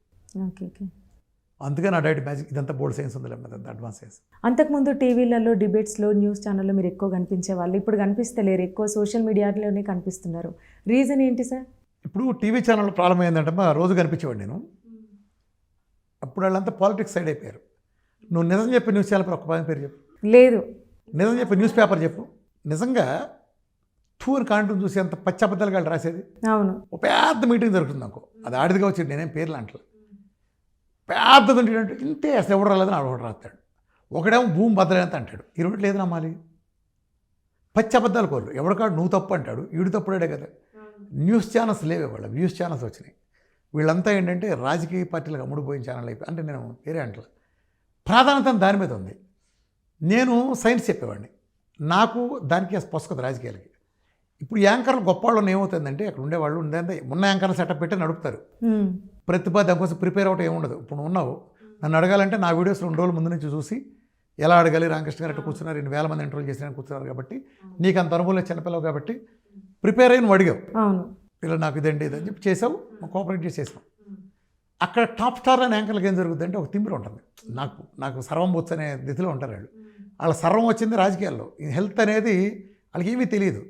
అందుకే నా డైట్ మ్యాజిక్ ఇదంతా బోర్డ్ సైన్స్ ఉంది, లేకపోతే అడ్వాన్స్ సైన్స్. అంతకుముందు టీవీలలో, డిబేట్స్లో, న్యూస్ ఛానల్లో మీరు ఎక్కువ కనిపించే వాళ్ళు, ఇప్పుడు కనిపిస్తలేరు, ఎక్కువ సోషల్ మీడియాలోనే కనిపిస్తున్నారు. రీజన్ ఏంటి సార్? ఇప్పుడు టీవీ ఛానల్ ప్రాబ్లం ఏంటంటే రోజు కనిపించేవాడు నేను. అప్పుడు వాళ్ళంతా పాలిటిక్స్ సైడ్ అయిపోయారు. నువ్వు నిజం చెప్పి న్యూస్ ఛానల్ ఒక 10 పేరు చెప్పు. లేదు, నిజం చెప్పి న్యూస్ పేపర్ చెప్పు. నిజంగా టూర్ కాంటూన్ చూసి అంత పచ్చబద్దాలు వాళ్ళు రాసేది. అవును, ఒక పెద్ద మీటింగ్ జరుగుతుంది నాకు, అది ఆడిదిగా వచ్చేది, నేనేం పేర్లు అంటలే. పెద్దది అంటే ఇంతే, అసలు ఎవడు రాలేదని ఆడొకడు రాస్తాడు. ఒకడేమో భూమి భద్రత అంటాడు, ఈ రెండు లేదు నమ్మాలి. పచ్చబద్దాలు కోరు, ఎవరికాడు నువ్వు తప్పు అంటాడు, ఈడు తప్పుడే కదా. న్యూస్ ఛానల్స్ లేవే, వాళ్ళ వ్యూస్ ఛానల్స్ వచ్చినాయి. వీళ్ళంతా ఏంటంటే రాజకీయ పార్టీలకు అమ్ముడుపోయిన ఛానల్ అయిపోయి, అంటే నేను వేరే అంటలే, ప్రాధాన్యత దాని మీద ఉంది. నేను సైన్స్ చెప్పేవాడిని, నాకు దానికి పొసకదు రాజకీయాలకి. ఇప్పుడు యాంకర్లు గొప్ప వాళ్ళు ఏమవుతుందంటే అక్కడ ఉండేవాళ్ళు ఉన్న యాంకర్లు సెటప్ పెట్టి నడుపుతారు. ప్రతిభ దానికోసం ప్రిపేర్ అవ్వటం ఏముండదు. ఇప్పుడు ఉన్నావు, నన్ను అడగాలంటే నా వీడియోస్ 2 రోజుల ముందు నుంచి చూసి ఎలా అడగాలి, రామకృష్ణ గారు అట్లా కూర్చున్నారు, 2,000 మంది ఇంటర్వ్యూ చేసిన కూర్చున్నారు కాబట్టి నీకు అంత అనుభవం చిన్నపిల్లవు కాబట్టి ప్రిపేర్ అయ్యి నువ్వు అడిగావు, ఇలా నాకు ఇదండి ఇదని చెప్పి చేసావు, కోఆపరేట్ చేసేసావు. అక్కడ టాప్ స్టార్ అనే యాంకర్లకు ఏం జరుగుతుంది అంటే ఒక తిమ్మిరి ఉంటుంది. నాకు సర్వం బొచ్చు అనే దిశలో ఉంటారు వాళ్ళు. వాళ్ళ సర్వం వచ్చింది రాజకీయాల్లో. ఈ హెల్త్ అనేది వాళ్ళకి ఏమీ తెలియదు.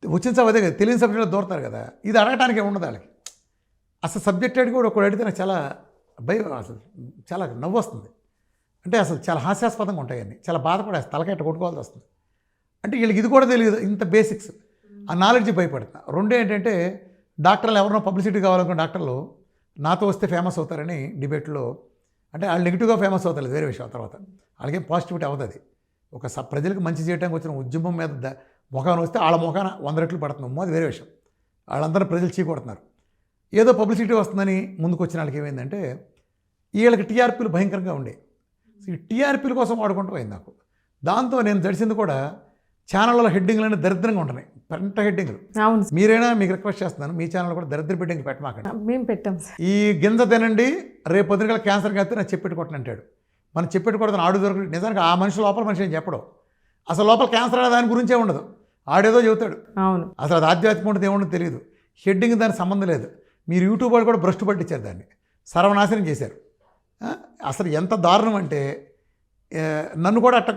వచ్చిన అదే కదా, తెలియని సబ్జెక్ట్లో దూరతారు కదా. ఇది అడగటానికి ఉండదు వాళ్ళకి. అసలు సబ్జెక్ట్ అడిగి కూడా ఒకటి అడిగితే నాకు చాలా భయం, అసలు చాలా నవ్వు వస్తుంది. అంటే అసలు చాలా హాస్యాస్పదంగా ఉంటాయి అన్నీ. చాలా బాధపడేస్తుంది, తలకెట్ట కొట్టుకోవాల్సి వస్తుంది. అంటే వీళ్ళకి ఇది కూడా తెలియదు, ఇంత బేసిక్స్. ఆ నాలెడ్జ్ భయపడుతున్నా. రెండో ఏంటంటే డాక్టర్లు ఎవరినో పబ్లిసిటీ కావాలనుకున్న డాక్టర్లు నాతో వస్తే ఫేమస్ అవుతారని డిబేట్లో, అంటే వాళ్ళు నెగిటివ్గా ఫేమస్ అవుతారు వేరే విషయం. తర్వాత వాళ్ళకేం పాజిటివిటీ అవుతుంది. ఒక ప్రజలకు మంచి చేయడానికి వచ్చిన ఉద్యమం మీద ముఖాన్ని వస్తే వాళ్ళ ముఖాన 100 రెట్లు పడుతుందమ్మో, అది వేరే విషయం. వాళ్ళందరూ ప్రజలు చీకొడుతున్నారు. ఏదో పబ్లిసిటీ వస్తుందని ముందుకు వచ్చిన వాళ్ళకి ఏమైందంటే వీళ్ళకి టీఆర్పీలు భయంకరంగా ఉండే. ఈ టీఆర్పీల కోసం వాడుకుంటూ పోయింది నాకు. దాంతో నేను జడిసింది కూడా ఛానళ్ళలో హెడ్డింగ్లు దరిద్రంగా ఉంటున్నాయి, పెంట హెడ్డింగ్లు. అవును, మీరైనా మీకు రిక్వెస్ట్ చేస్తున్నాను, మీ ఛానల్ కూడా దరిద్ర హెడ్డింగ్ పెట్టమాకండి. మేము పెట్టాం సార్. ఈ గింజ తినండి, రేపు పొద్దున క్యాన్సర్ కాస్తే నాకు చెప్పెట్టుకోవటం అంటాడు. మనం చెప్పెట్టుకోవడం ఆడు దొరకు. నిజానికి ఆ మనిషి లోపల మనిషి ఏం చెప్పడం, అసలు లోపల క్యాన్సర్ అనే దాని గురించే ఉండదు. ఆడేదో చెబుతాడు. అవును, అసలు అది ఆధ్యాత్మిక ఉంటుంది ఏముండదు తెలియదు. హెడ్డింగ్ దానికి సంబంధం లేదు. మీరు యూట్యూబ్ వాళ్ళు కూడా భ్రష్టు పట్టించారు, దాన్ని సర్వనాశనం చేశారు. అసలు ఎంత దారుణం అంటే నన్ను కూడా అట్ట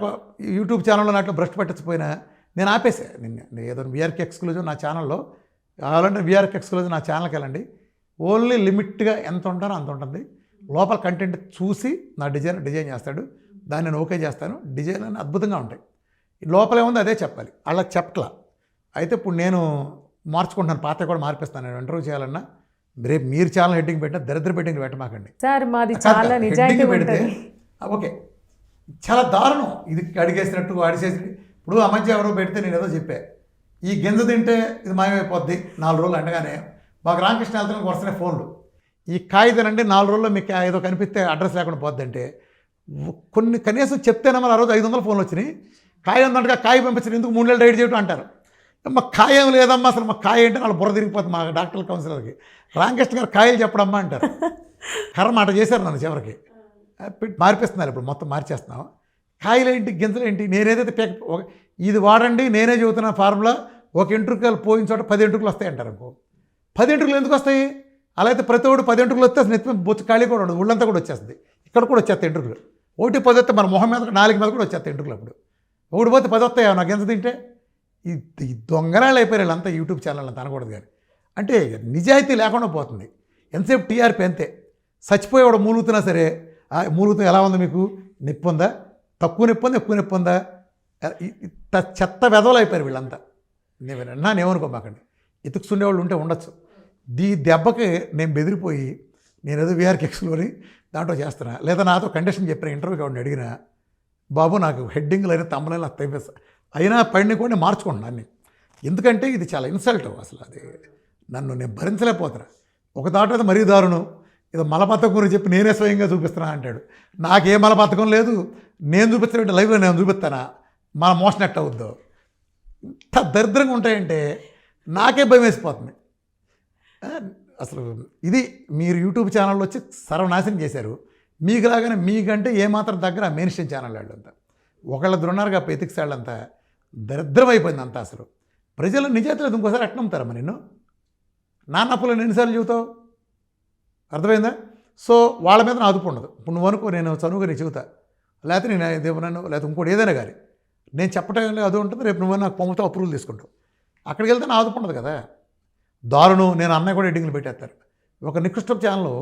యూట్యూబ్ ఛానల్లో అట్లా భ్రష్టు పట్టించిపోయినా నేను ఆపేసా. నిన్న ఏదో వీఆర్కే ఎక్స్క్లూజివ్ నా ఛానల్లో కావాలంటే వీఆర్కే ఎక్స్క్లూజివ్ నా ఛానల్కి వెళ్ళండి. ఓన్లీ లిమిట్గా ఎంత ఉంటారో అంత ఉంటుంది. లోపల కంటెంట్ చూసి నా డిజైన్ చేస్తాడు, దాన్ని నేను ఓకే చేస్తాను. డిజైన్ అని అద్భుతంగా ఉంటాయి. లోపలే ఉంది అదే చెప్పాలి, అలా చెప్పట్లా. అయితే ఇప్పుడు నేను మార్చుకుంటున్నాను, పాత కూడా మార్పిస్తాను. నేను ఇంటర్వ్యూ చేయాలన్నా రేపు మీరు ఛానల్ హెడ్డింగ్ పెట్టినా దరిద్ర హెడ్డింగ్ పెట్టమాకండి సార్. మాది చాలా నిజాయితీ పెడితే ఓకే. చాలా దారుణం ఇది, అడిగేసినట్టు అడిగేసి. ఇప్పుడు ఆ మధ్య ఎవరో పెడితే నేను ఏదో చెప్పా, ఈ గింజ తింటే ఇది మాయమైపోద్ది 4 రోజులు అంటగానే మాకు రామకృష్ణ వెళ్తానికి వస్తున్నాయి ఫోన్లు. ఈ కాయ తినండి 4 రోజుల్లో మీకు ఏదో కనిపిస్తే అడ్రస్ లేకుండా పోద్దంటే కొన్ని కనీసం చెప్తేనే మరి ఆ రోజు 500 ఫోన్లు వచ్చినాయి. కాయ ఉందంటగా కాయ పంపించారు, ఎందుకు 3 నెలలు రైడ్ చేయడం అంటారు. మా కాయ ఏం లేదమ్మా, అసలు మా కాయ ఏంటి వాళ్ళు బుర్ర తిరిగిపోతుంది మా డాక్టర్ కౌన్సిలర్కి. రామకృష్ణ గారు కాయలు చెప్పడమ్మా అంటారు. కర్ర మాట చేశారు నన్ను చివరికి. మార్పిస్తున్నారు, ఇప్పుడు మొత్తం మార్చేస్తున్నాం. కాయలేంటి గింజలేంటి, నేనేదైతే ఇది వాడండి నేనే చెబుతున్న ఫార్ములా, ఒక ఎంట్రుకలు పోయిన చోట 10 ఎంట్రుకలు వస్తాయి అంటారు అనుకో. 10 ఎంట్రుకలు ఎందుకు వస్తాయి? అలా అయితే ప్రతి ఒక్కడు 10 ఎంట్రుకలు వస్తే నెత్తి బొచ్చు ఖాళీ కూడా ఉండదు, ఒళ్ళంతా కూడా వచ్చేస్తుంది. ఇక్కడ కూడా వచ్చేస్తాయి ఎంట్రుకలు. 1 10 వస్తే మన మొహం మీద 4 మీద కూడా వచ్చేస్తాయి ఎంట్రుకలు. అప్పుడు ఒకటి పోతే 10 వస్తాయా నాకు గింజ తింటే? ఈ దొంగనాళ్ళు అయిపోయారు వీళ్ళంతా యూట్యూబ్ ఛానల్ అంతా అనకూడదు కానీ. అంటే నిజాయితీ లేకుండా పోతుంది. ఎంతసేపు టీఆర్పీ అంతే. చచ్చిపోయేవాడు మూలుగుతున్నా సరే, మూలుగుతూ ఎలా ఉంది మీకు, నొప్పి ఉందా, తక్కువ నొప్పి ఉందా, ఎక్కువ నొప్పి ఉందా, చెత్త వెధవలు అయిపోయారు వీళ్ళంతా. నేనేమనుకోమాకండి, ఎతుకుతుండేవాళ్ళు ఉంటే ఉండొచ్చు. దెబ్బకి నేను బెదిరిపోయి నేను ఏదో వీఆర్కే ఎక్స్లోని దాంట్లో చేస్తున్నా, లేదా నాతో కండిషన్ చెప్పిన ఇంటర్వ్యూకి వాడిని అడిగినా, బాబు నాకు హెడ్డింగ్లు అయినా తమ్మలైనా తెప్పేస్తా అయినా పడిని కూడా నేను మార్చుకుంటున్నాను అన్నీ. ఎందుకంటే ఇది చాలా ఇన్సల్ట్. అసలు అది నేను భరించలేకపోతున్నా. ఒక దాంట్లో మరీ దారుణం, ఏదో మలబద్ధకం గురించి చెప్పి నేనే స్వయంగా చూపిస్తున్నా అంటాడు. నాకే మలబద్ధకం లేదు, నేను చూపించిన లైవ్లో నేను చూపిస్తానా, మన మోషన్ ఎట్ట అవుద్దో. ఇంత దరిద్రంగా ఉంటాయంటే నాకే భయం వేసిపోతుంది. అసలు ఇది మీరు యూట్యూబ్ ఛానల్లో వచ్చి సర్వనాశనం చేశారు. మీకులాగానే మీకంటే ఏమాత్రం దగ్గర మెయిన్ స్ట్రీమ్ ఛానల్ వాళ్ళంతా ఒకళ్ళిద్దరు ఉన్నారుగా ఎథిక్స్ వాళ్ళంతా దరిద్రం అయిపోయింది అంతా. అసలు ప్రజలు నిజాయితీలో ఇంకోసారి ఎట్లా నమ్ముతారమ్మా నిన్ను? నాన్నప్పులు ఎన్నిసార్లు చెబుతావు, అర్థమైందా? సో వాళ్ళ మీద నా అదుపు ఉండదు. ఇప్పుడు నువ్వు అనుకో నేను చనువుగా నేను చెబుతా, లేకపోతే నేను దేవనన్ను లేకపోతే ఇంకోటి ఏదైనా కానీ నేను చెప్పటం అది ఉంటుంది. రేపు నువ్వు నాకు పంపుతావు, అప్రూవల్ తీసుకుంటావు. అక్కడికి వెళ్తే నా అదుపు ఉండదు కదా. దారుణం. నేను అన్నయ్య కూడా ఎడ్డింగ్లు పెట్టేస్తారు. ఒక నికృష్టం ఛానల్లో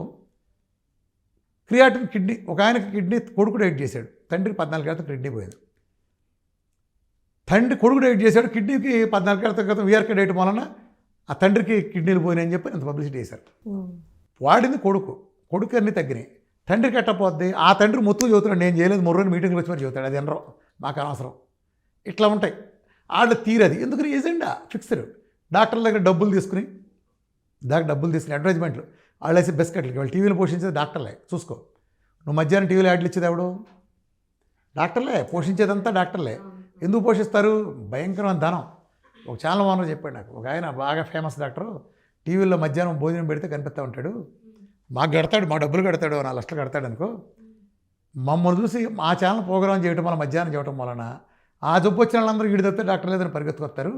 క్రియాటిన్ కిడ్నీ, ఒక ఆయనకి కిడ్నీ కొడుకు డైట్ చేశాడు, తండ్రికి 14 ఏళ్ళ కిడ్నీ పోయింది. తండ్రి కొడుకు డైట్ చేశాడు, కిడ్నీకి 14 ఏళ్ళ క్రితం వీఆర్కే డైట్ వలన ఆ తండ్రికి కిడ్నీలు పోయినాయని చెప్పి అంత పబ్లిసిటీ చేశారు. వాడింది కొడుకు అన్నీ తగ్గినాయి, తండ్రికి ఎట్టపోద్ది. ఆ తండ్రి మొత్తం చదువుతున్నాడు, నేను చేయలేదు, 3 రోజులు మీటింగ్లు వచ్చి మరి చదువుతాడు. అది ఎనరో మాకు అనవసరం. ఇట్లా ఉంటాయి వాళ్ళ తీరది. ఎందుకని ఏజెండా ఫిక్స్డ్. డాక్టర్ల దగ్గర డబ్బులు తీసుకుని అడ్వర్టైజ్మెంట్లు వాళ్ళు వేసి బిస్కెట్లకి వాళ్ళు టీవీలో పోషించేది డాక్టర్లే. చూసుకో, నువ్వు మధ్యాహ్నం టీవీలో యాడ్లు ఇచ్చేది ఎవడు? డాక్టర్లే. పోషించేదంతా డాక్టర్లే. ఎందుకు పోషిస్తారు? భయంకరమైన ధనం. ఒక ఛానల్ ఓనర్ చెప్పాడు నాకు, ఒక ఆయన బాగా ఫేమస్ డాక్టరు, టీవీలో మధ్యాహ్నం భోజనం పెడితే కనిపిస్తూ ఉంటాడు, మాకు కడతాడు, మా డబ్బులు కడతాడు, 4 లక్షలు కడతాడు అనుకో. మమ్మల్ని చూసి మా ఛానల్ ప్రోగ్రామ్ చేయటం వల్ల, మధ్యాహ్నం చేయటం వలన ఆ జబ్బు వచ్చిన వాళ్ళందరూ వీడి తప్పితే డాక్టర్ లేదని పరిగెత్తుకొస్తారు.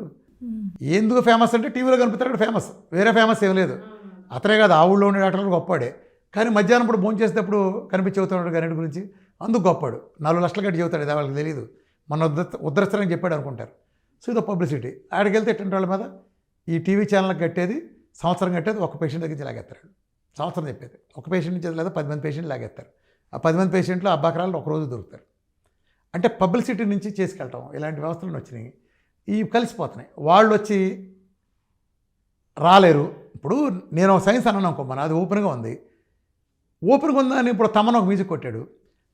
ఎందుకు ఫేమస్ అంటే టీవీలో కనిపిస్తాడు ఫేమస్, వేరే ఫేమస్ ఏం లేదు. అతనే కాదు, ఆ ఊళ్ళో ఉండే డాక్టర్లు గొప్పవాడే. కానీ మధ్యాహ్నం పూట భోజనం చేసేటప్పుడు కనిపించి చెబుతున్నాడు గణిత గురించి, అందుకు గొప్పాడు. 4 లక్షలు కట్టి చెబుతాడు, ఇది వాళ్ళకి తెలియదు, మన ఉద్ధరిస్తారని చెప్పాడు అనుకుంటారు. సో ఇదో పబ్లిసిటీ. ఆడికి వెళ్తే ఎటువంటి వాళ్ళ మీద ఈ టీవీ ఛానల్కి కట్టేది, సంవత్సరం కట్టేది ఒక పేషెంట్ దగ్గర నుంచి లాగేస్తారు. సంవత్సరం చెప్పేది ఒక పేషెంట్ నుంచి లేదా 10 మంది పేషెంట్లు లాగేస్తారు. ఆ 10 మంది పేషెంట్లు అబ్బాకరాలు ఒక రోజు దొరుకుతారు. అంటే పబ్లిసిటీ నుంచి చేసుకెళ్ళటం ఇలాంటి వ్యవస్థలను వచ్చినాయి. ఇవి కలిసిపోతున్నాయి. వాళ్ళు వచ్చి రాలేరు. ఇప్పుడు నేను సైన్స్ అన్నాను అనుకో, మన అది ఓపెన్గా ఉంది. ఓపెన్గా ఉందని ఇప్పుడు తమన్ ఒక మ్యూజిక్ కొట్టాడు.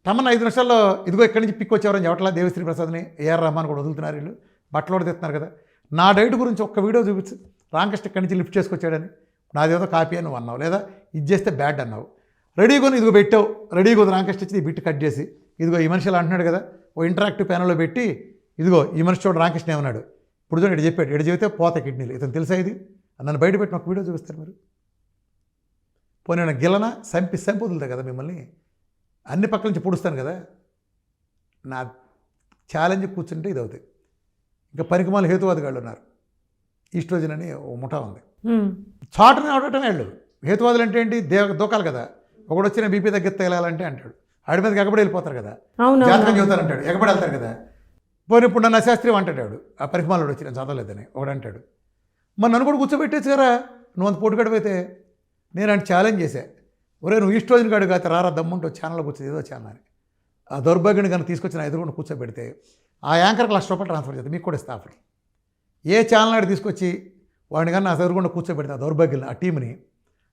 తమన్ 5 నిమిషాల్లో ఇదిగో ఇక్కడి నుంచి పిక్ వచ్చేవారని చెప్పట్లా, దేవిశ్రీ ప్రసాద్ని, ఏఆర్ రెహమాన్ కూడా వదులుతున్నారు. వీళ్ళు బట్టలు కూడా తెస్తున్నారు కదా. నా డైట్ గురించి ఒక్క వీడియో చూపించు, రామకృష్ణ ఇక్కడి నుంచి లిఫ్ట్ చేసుకొచ్చాడని, నాదేదో కాపీ అని నువ్వు అన్నావు, లేదా ఇది చేస్తే బ్యాడ్ అన్నావు. రెడీగా ఇదిగో పెట్టావు, రెడీగా రామకృష్ణ ఇచ్చి ఈ బిట్ కట్ చేసి, ఇదిగో ఈ మనిషి ఇలా అంటున్నాడు కదా, ఓ ఇంటరాక్టివ్ ప్యానల్లో పెట్టి, ఇదిగో ఈ మనిషి చూడు రామకృష్ణ ఏమన్నాడు, ఇప్పుడు చూడండి ఇటు చెప్పాడు, ఇటు చెబితే పోతాయి కిడ్నీలు, ఇతను తెలుసా ఇది నన్ను బయట పెట్టిన ఒక వీడియో చూపిస్తారు మీరు. పోనీ నేను గిల్లన సంపి వదులుతా కదా మిమ్మల్ని, అన్ని పక్కల నుంచి పొడుస్తాను కదా. నా ఛాలెంజ్ కూర్చుంటే ఇది అవుతుంది. ఇంకా పనికిమాల హేతువాదిగాళ్ళు ఉన్నారు, ఈస్ట్రోజన్ అని ఓ ముఠా ఉంది. చాటుని ఆడటం వాళ్ళు హేతువాదులు అంటే ఏంటి, దూకాలి కదా. ఒకడు వచ్చిన బీపీ తగ్గితే వెళ్ళాలంటే అంటాడు, ఆడి మీదకి ఎగబడి వెళ్ళిపోతారు కదా, జాతకం చెబుతారంటాడు, ఎగబడి వెళ్తారు కదా. పోనీ ఇప్పుడు నన్ను అశాస్త్రీయం అంటాడు, ఆ పరిమాణంలో వచ్చి నేను చదవలేదని ఒకడు అంటాడు. మరి నన్ను కూడా కూర్చోబెట్టేచ్చు కదా, నువ్వు అంత పోటుగడవైతే. నేను అంటే ఛాలెంజ్ చేశా, ఒరే నువ్వు ఈస్ట్రోజన్ గాడు కాదు, రారా దమ్ముంటూ ఛానల్లో కూర్చొని ఏదో ఛానల్ అని. ఆ దౌర్భాగ్యాన్ని కనుక తీసుకొచ్చిన ఎదురుకుండా కూర్చోబెడితే ఆ యాంకర్కి ₹1,00,000 ట్రాన్స్ఫర్ చేస్తే మీకు కూడా ఇస్తా ఆఫర్. ఏ ఛానల్ నాడు తీసుకొచ్చి వాడిని కానీ నా ఎదురుకుండా కూర్చోబెడితే ఆ దౌర్భాగ్యుల్ని, ఆ టీంని,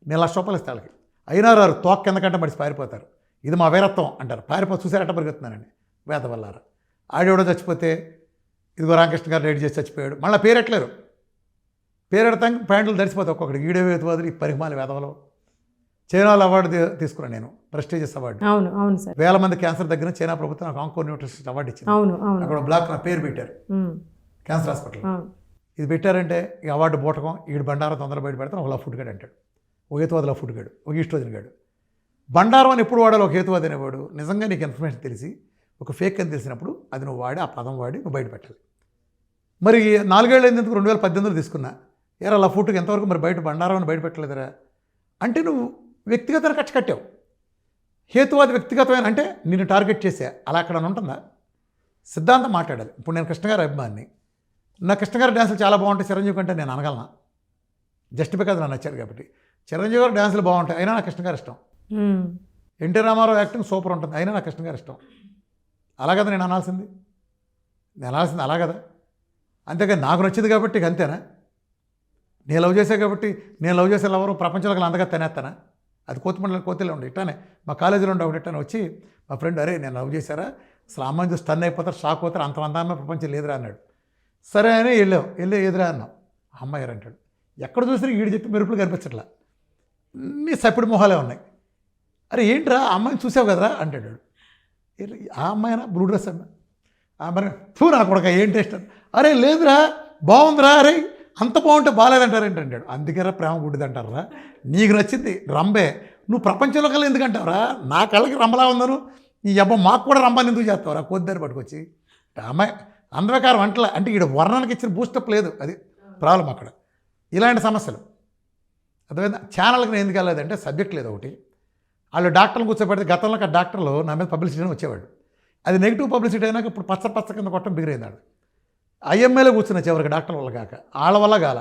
నేను ₹1,00,000 ఇస్తా వాళ్ళకి. అయినా రారు, తోక కిందకంటే మడిచి పారిపోతారు. ఇది మా వీరత్వం అంటారు, పారిపో చూసారట పరిగెత్తున్నానండి వేద వల్లారా. ఆడెవడో చచ్చిపోతే ఇదిగో రామకృష్ణ గారు రైడ్ చేసి చచ్చిపోయాడు, మళ్ళీ పేరెట్లేరు, పేరెడతాం ప్యాంట్లు తడిసిపోతాయి ఒక్కొక్కటి. ఈడే వేతువాదులు ఈ పరిమాల వేదవలో. చైనాలో అవార్డు తీసుకున్నాను నేను, ప్రెస్టీజియస్ అవార్డు. అవును అవును సార్. 1000 మంది క్యాన్సర్ దగ్గర చైనా ప్రభుత్వం నాకు ఆంకో న్యూట్రిషన్ అవార్డు ఇచ్చింది. అవును అవును. అక్కడ బ్లాక్ నా పేరు పెట్టారు, క్యాన్సర్ హాస్పిటల్. ఇది పెట్టారంటే ఈ అవార్డు బూటకం, ఈడు బండారం తొందర బయట పెడతాను, ఒక ఫుడ్ గడు అంటాడు, ఒక హేతువాదుల ఫుడ్ గడు, ఒక ఈస్ట్రోజన్ గాడు. బండారం అని ఎప్పుడు వాడాలి, ఒక హేతువాది అనేవాడు. నిజంగా నీకు ఇన్ఫర్మేషన్ తెలిసి ఒక ఫేక్ అని తెలిసినప్పుడు అది నువ్వు వాడి, ఆ పదం వాడి నువ్వు బయట పెట్టాలి. మరి 4 ఏళ్ళు అయింది, 2018లో తీసుకున్నా. ఏరా అలా ఫుడ్కి ఎంతవరకు మరి బయట బండారం అని బయట పెట్టలేదురా అంటే నువ్వు వ్యక్తిగతమైన కక్ష కట్టావు. హేతువాది వ్యక్తిగతమైన అంటే నేను టార్గెట్ చేసా, అలా అక్కడ ఉంటుందా? సిద్ధాంతం మాట్లాడాలి. ఇప్పుడు నేను కృష్ణ గారి అభిమాని, నా కృష్ణ గారి డ్యాన్సులు చాలా బాగుంటాయి చిరంజీవి కంటే నేను అనగలనా? జస్ట్ బికాజ్ నాకు నచ్చారు కాబట్టి. చిరంజీవి గారు డ్యాన్సులు బాగుంటాయి, అయినా నాకు కృష్ణ గారు ఇష్టం. ఎన్టీ రామారావు యాక్టింగ్ సూపర్ ఉంటుంది, అయినా నాకు కృష్ణ గారు ఇష్టం. అలా కదా నేను అనాల్సింది, అలా కదా. అంతేగా నాకు నచ్చింది కాబట్టి ఇక అంతేనా? నేను లవ్ చేసా కాబట్టి నేను లవ్ చేసే ఎవరు ప్రపంచంలో అంతగా తినేస్తానా? అది కోతిలో ఉండే ఇట్లానే మా కాలేజీలో ఉండే ఒకటి ఇట్టానే వచ్చి మా ఫ్రెండ్, అరే నేను లవ్ చేశారా, అసలు అమ్మాయిని చూసి స్టన్ అయిపోతారు, షాక్ అవుతారు, అంత అందాన్న ప్రపంచం లేదురా అన్నాడు. సరే అని వెళ్ళి ఎదురా అన్నాం. అమ్మాయి అంటాడు, ఎక్కడ చూసినా ఈడు చెప్పి మెరుపులు కనిపించట్లా, నీ సపిడి మొహాలే ఉన్నాయి. అరే ఏంట్రా అమ్మాయిని చూసావు కదరా అంటాడు. ఆ అమ్మాయినా బ్లూ డ్రెస్ అమ్మా, ఆ అమ్మాయి చూ నా కొడుక ఏం టేస్ట్ అని. అరే లేదురా బాగుందిరా, అరే అంత బాగుంటే బాగాలేదంటారు ఏంటంటాడు. అందుకేరా ప్రేమ గుడ్డిది అంటారా, నీకు నచ్చింది రంబే, నువ్వు ప్రపంచంలో కల్లా ఎందుకంటావురా, నా కళ్ళకి రంబలా ఉందను, ఈ అబ్బా మాకు కూడా రంబాన్ని ఎందుకు చేస్తావురా కొద్దిదాన్ని పట్టుకొచ్చి. అమ్మాయి అందరకారం వంటల అంటే ఈడ వర్ణానికి ఇచ్చిన బూస్టప్ లేదు, అది ప్రాబ్లం అక్కడ. ఇలాంటి సమస్యలు అర్థమైందా? ఛానల్కి నేను ఎందుకు వెళ్ళలేదంటే సబ్జెక్ట్ లేదు ఒకటి. వాళ్ళు డాక్టర్లు కూర్చోబెడితే గతంలో ఆ డాక్టర్లు నా మీద పబ్లిసిటీ అని వచ్చేవాడు, అది నెగిటివ్ పబ్లిసిటీ అయినాక ఇప్పుడు పచ్చ కింద కొట్టడం బిగిరైందాడు. ఐఎంఏలో కూర్చున్న చివరికి డాక్టర్ వల్ల కాక, వాళ్ళ వల్ల కాల,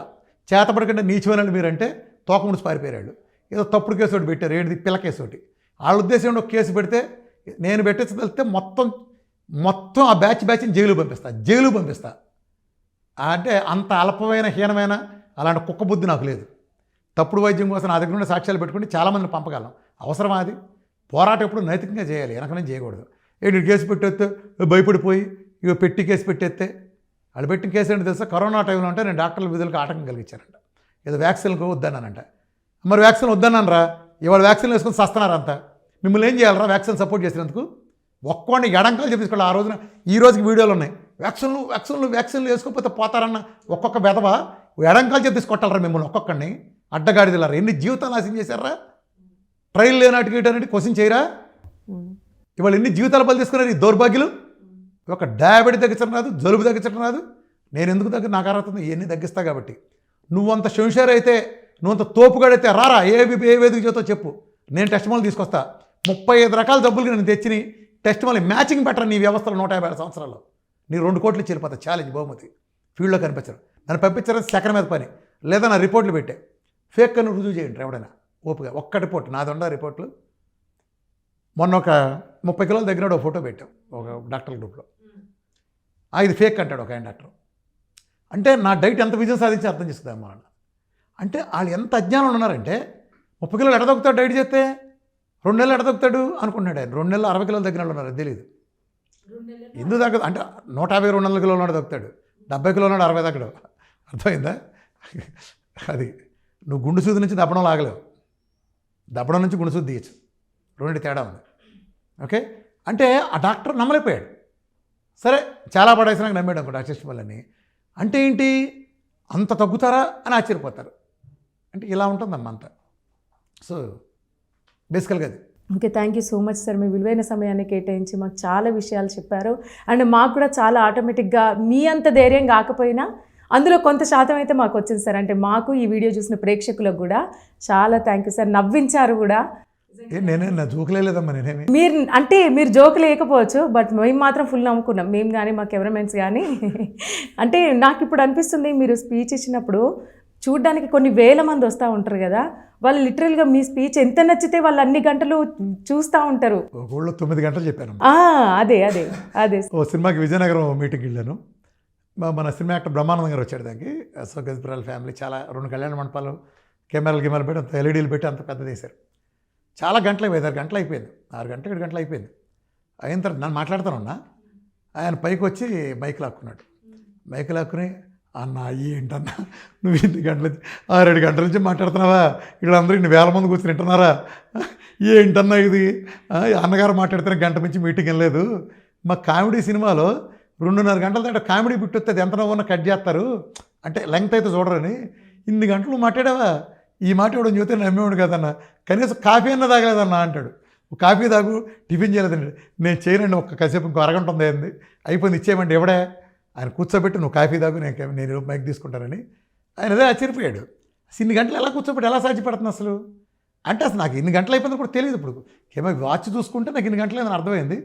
చేతపడకంటే నీచమని మీరంటే తోక ముడిచి పారిపోయాడు. ఏదో తప్పుడు కేసు ఒకటి పెట్టారు, ఏడు పిల్ల కేసు ఒకటి. వాళ్ళ ఉద్దేశం ఒక కేసు పెడితే నేను పెట్టేస్తే మొత్తం ఆ బ్యాచ్ని జైలు పంపిస్తా. అంటే అంత అల్పమైన హీనమైన అలాంటి కుక్క బుద్ధి నాకు లేదు. తప్పుడు వైద్యం కోసం నా దగ్గర నుండి సాక్ష్యాలు పెట్టుకుని చాలామందిని పంపగలం. అవసరమా అది? పోరాటం ఎప్పుడు నైతికంగా చేయాలి, వెనకనే చేయకూడదు. ఏంటి కేసు పెట్టేస్తే భయపడిపోయి ఇక పెట్టి కేసు పెట్టేస్తే, వాళ్ళు పెట్టిన కేసు ఏంటి తెలుసా, కరోనా టైంలో అంటే నేను డాక్టర్ల విధులకు ఆటంకం కలిగించారంట, ఏదో వ్యాక్సిన్లకు వద్దన్నానంట. మరి వ్యాక్సిన్ వద్దన్నానరా, ఇవాళ వ్యాక్సిన్లు వేసుకొని సస్తున్నారు అంతా. మిమ్మల్ని ఏం చేయాలరా వ్యాక్సిన్ సపోర్ట్ చేసినందుకు? ఒక్కోడిని ఎడంకాలు చెప్పేసుకోవాలి. ఆ రోజున ఈ రోజుకి వీడియోలు ఉన్నాయి, వ్యాక్సిన్లు వేసుకోకపోతే పోతారన్న ఒక్కొక్క బెదవ ఎడంకాలు చెప్పేసి కొట్టాలరా మిమ్మల్ని ఒక్కొక్కడిని, అడ్డగాడిదిలారా. ఎన్ని జీవితాలు నాశనం చేశారా? ట్రైల్ లేనాటికి అనేది క్వశ్చన్ చేయరా? ఇవాళ ఎన్ని జీవితాలు బలి తీసుకున్నారు ఈ దౌర్భాగ్యులు. ఒక డయాబెటీ తగ్గించడం రాదు, జలుబు తగ్గించడం రాదు. నేను ఎందుకు నాకు అర్హత ఉంది, ఇవన్నీ తగ్గిస్తా కాబట్టి. నువ్వంత షంషర్ అయితే, నువ్వంత తోపుగాడైతే రారా, ఏ వేదిక చేతో చెప్పు. నేను టెస్ట్ మోల్ తీసుకొస్తా 35 రకాల జబ్బులకి నేను తెచ్చి టెస్ట్ మోల్ మ్యాచింగ్ బెటర్ నీ వ్యవస్థలో 150 సంవత్సరాల్లో నీ 2 కోట్లు చెల్లిపోతా ఛాలెంజ్ బహుమతి ఫీల్డ్లో కనిపించరు నన్ను పంపించారని సెకండ్ మీద పని లేదా నా రిపోర్ట్లు పెట్టే ఫేక్ అని రుజువు చేయండి ఎవడైనా ఓపిక ఒక్క రిపోర్ట్ నాది ఉండ రిపోర్ట్లు మొన్న ఒక 30 కిలోల దగ్గర ఒక ఫోటో పెట్టాం ఒక డాక్టర్ గ్రూప్లో ఇది ఫేక్ అంటాడు ఒక ఆయన డాక్టర్ అంటే నా డైట్ ఎంత విజయం సాధించి అర్థం చేసుకుందాం అన్న అంటే వాళ్ళు ఎంత అజ్ఞానం ఉన్నారంటే 30 కిలోలు ఎడదొక్కుతాడు డైట్ చేస్తే 2 నెలలు ఎడదొక్కుతాడు అనుకున్నాడు ఆయన 2 నెలలు 60 కిలోల దగ్గర ఉన్నారు అది తెలియదు ఎందుకు తగ్గదు అంటే 150 200 కిలోలు ఉన్నాడు దొక్కుతాడు 70 కిలోలు ఉన్నాడు 60 తగ్గడు అర్థమైందా అది నువ్వు గుండు సూది నుంచి దప్పడం లాగలేవు దప్పడం నుంచి గుండు సూది తీయచ్చు రెండింటి తేడా ఉంది ఓకే అంటే ఆ డాక్టర్ నమ్మలేకపోయాడు సరే చాలా పడేసినాక నమ్మాడు అనుకో డాక్టర్ వాళ్ళని అంటే ఏంటి అంత తగ్గుతారా అని ఆశ్చర్యపోతారు అంటే ఇలా ఉంటుందమ్మా అంతా సో బేసికల్గా అది okay thank you so much sir మీ విలువైన సమయాన్ని కేటాయించి మాకు చాలా విషయాలు చెప్పారు అండ్ మాకు కూడా చాలా ఆటోమేటిక్గా మీ అంత ధైర్యం కాకపోయినా అందులో కొంత శాతం అయితే మాకు వచ్చింది సార్ అంటే మాకు ఈ వీడియో చూసిన ప్రేక్షకులకు కూడా చాలా థ్యాంక్ యూ సార్ నవ్వించారు కూడా నేనే నా జోకులేదమ్మా నేనేమి మీరు జోక్ లేకపోవచ్చు బట్ మేము మాత్రం ఫుల్ నమ్ముకున్నాం మేము కానీ మా కెమెరామెన్స్ కానీ అంటే నాకు ఇప్పుడు అనిపిస్తుంది మీరు స్పీచ్ ఇచ్చినప్పుడు చూడ్డానికి కొన్ని వేల మంది వస్తూ ఉంటారు కదా వాళ్ళు లిటరల్గా మీ స్పీచ్ ఎంత నచ్చితే వాళ్ళు అన్ని గంటలు చూస్తూ ఉంటారు ఊళ్ళో 9 గంటలు చెప్పాను అదే అదే అదే ఓ సినిమాకి విజయనగరం మీటింగ్కి వెళ్ళాను మన సినిమా యాక్టర్ బ్రహ్మానందం గారు వచ్చాడు దానికి సో గజపురాల ఫ్యామిలీ చాలా 2 కళ్యాణ మండపాలు కెమెరాలు పెట్టి అంత ఎల్ఈడీలు పెట్టి అంత పెద్ద చేశారు చాలా గంటలు 5-6 గంటలు అయిపోయింది 6 గంటలు 7 గంటలు అయిపోయింది అయిన తర్వాత నన్ను మాట్లాడుతానున్నా ఆయన పైకి వచ్చి మైక్ లాక్కున్నాడు మైక్ లాక్కుని అన్న ఏంటన్నా నువ్వు 8 గంటల 6-7 గంటల నుంచి మాట్లాడుతున్నావా ఇక్కడ అందరూ ఇన్ని వేల మంది కూర్చొని వింటున్నారా ఏంటన్నా ఇది అన్నగారు మాట్లాడితే గంట నుంచి మీటింగ్ వెళ్ళలేదు మా కామెడీ సినిమాలో 2.5 గంటల దాకా కామెడీ బిట్ వస్తుంది ఎంత నవ్వున్నా కట్ చేస్తారు అంటే లెంగ్త్ అయితే చూడరని ఇన్ని గంటలు మాట్లాడావా ఈ మాట ఇవ్వడం చూస్తే నమ్మేవాడు కదన్నా కనీసం కాఫీ అన్న తాగలేదన్నా అంటాడు కాఫీ తాగు టిఫిన్ చేయలేదండి నేను చేయనండి ఒక్క కాసేపు ఇంకో అరగంట ఉంది అయింది అయిపోయింది ఇచ్చేయమండి ఎవడే ఆయన కూర్చోబెట్టి నువ్వు కాఫీ తాగు నేను మైక్ తీసుకుంటానని ఆయన అదే ఆశ్చర్యపోయాడు ఇన్ని గంటలు ఎలా కూర్చోబెట్టి ఎలా సాధ్యపడుతుంది అసలు అంటే అసలు నాకు ఇన్ని గంటలు అయిపోయింది కూడా తెలియదు ఇప్పుడు ఏమో వాచ్ చూసుకుంటే నాకు ఇన్ని గంటలు అని అర్థమైంది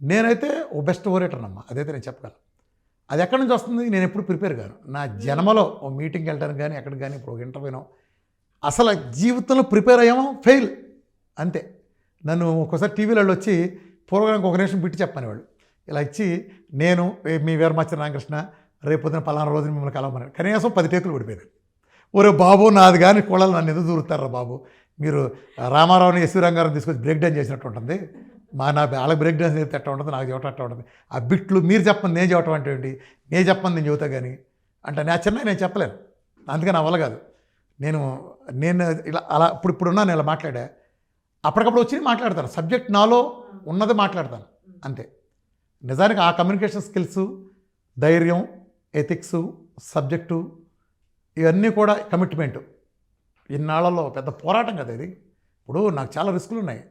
నేనైతే ఓ బెస్ట్ ఓరేటర్ అమ్మా అదైతే నేను చెప్పగలను అది ఎక్కడి నుంచి వస్తుంది నేను ఎప్పుడు ప్రిపేర్ కాను నా జన్మలో ఓ మీటింగ్కి వెళ్ళడానికి కానీ ఎక్కడికి కానీ ఇప్పుడు ఒక ఇంటర్వ్యూనో అసలు జీవితంలో ప్రిపేర్ అయ్యామో ఫెయిల్ అంతే నన్ను ఒక్కోసారి టీవీలలో వచ్చి ప్రోగ్రాంకి ఒక నిమిషం బిట్టి చెప్పనేవాళ్ళు ఇలా ఇచ్చి నేను మీ వీరమాచి రామకృష్ణ రేపు పొద్దున పలానా రోజున మిమ్మల్ని కలవమని కనీసం 10 టేకులు పడిపోయింది ఒరే బాబు నాది కానీ కోళ్ళలు నన్ను ఎందుకు దూరుతారా బాబు మీరు రామారావుని ఎస్వి రంగారావు తీసుకొచ్చి బ్రేక్ డాన్స్ చేసినట్టు ఉంటుంది వాళ్ళకి బ్రేక్ డాన్స్ చేస్తే ఎట్లా ఉంటుంది నాకు చెప్పటం అట్లా ఉంటుంది ఆ బిట్లు మీరు చెప్పండి నేను చెప్పటం అంటే ఏంటి నేను చెప్పండి నేను చెబుతా కానీ అంటే నా చిన్న నేను చెప్పలేను అందుకే నా వల్ల కాదు నేను ఇలా అలా ఇప్పుడున్నా నేను ఇలా మాట్లాడా అప్పటికప్పుడు వచ్చి మాట్లాడతాను సబ్జెక్ట్ నాలో ఉన్నది మాట్లాడతాను అంతే నిజానికి ఆ కమ్యూనికేషన్ స్కిల్స్ ధైర్యం ఎథిక్స్ సబ్జెక్టు ఇవన్నీ కూడా కమిట్మెంటు ఇన్నాళ్లలో పెద్ద పోరాటం కదా ఇది ఇప్పుడు నాకు చాలా రిస్కులు ఉన్నాయి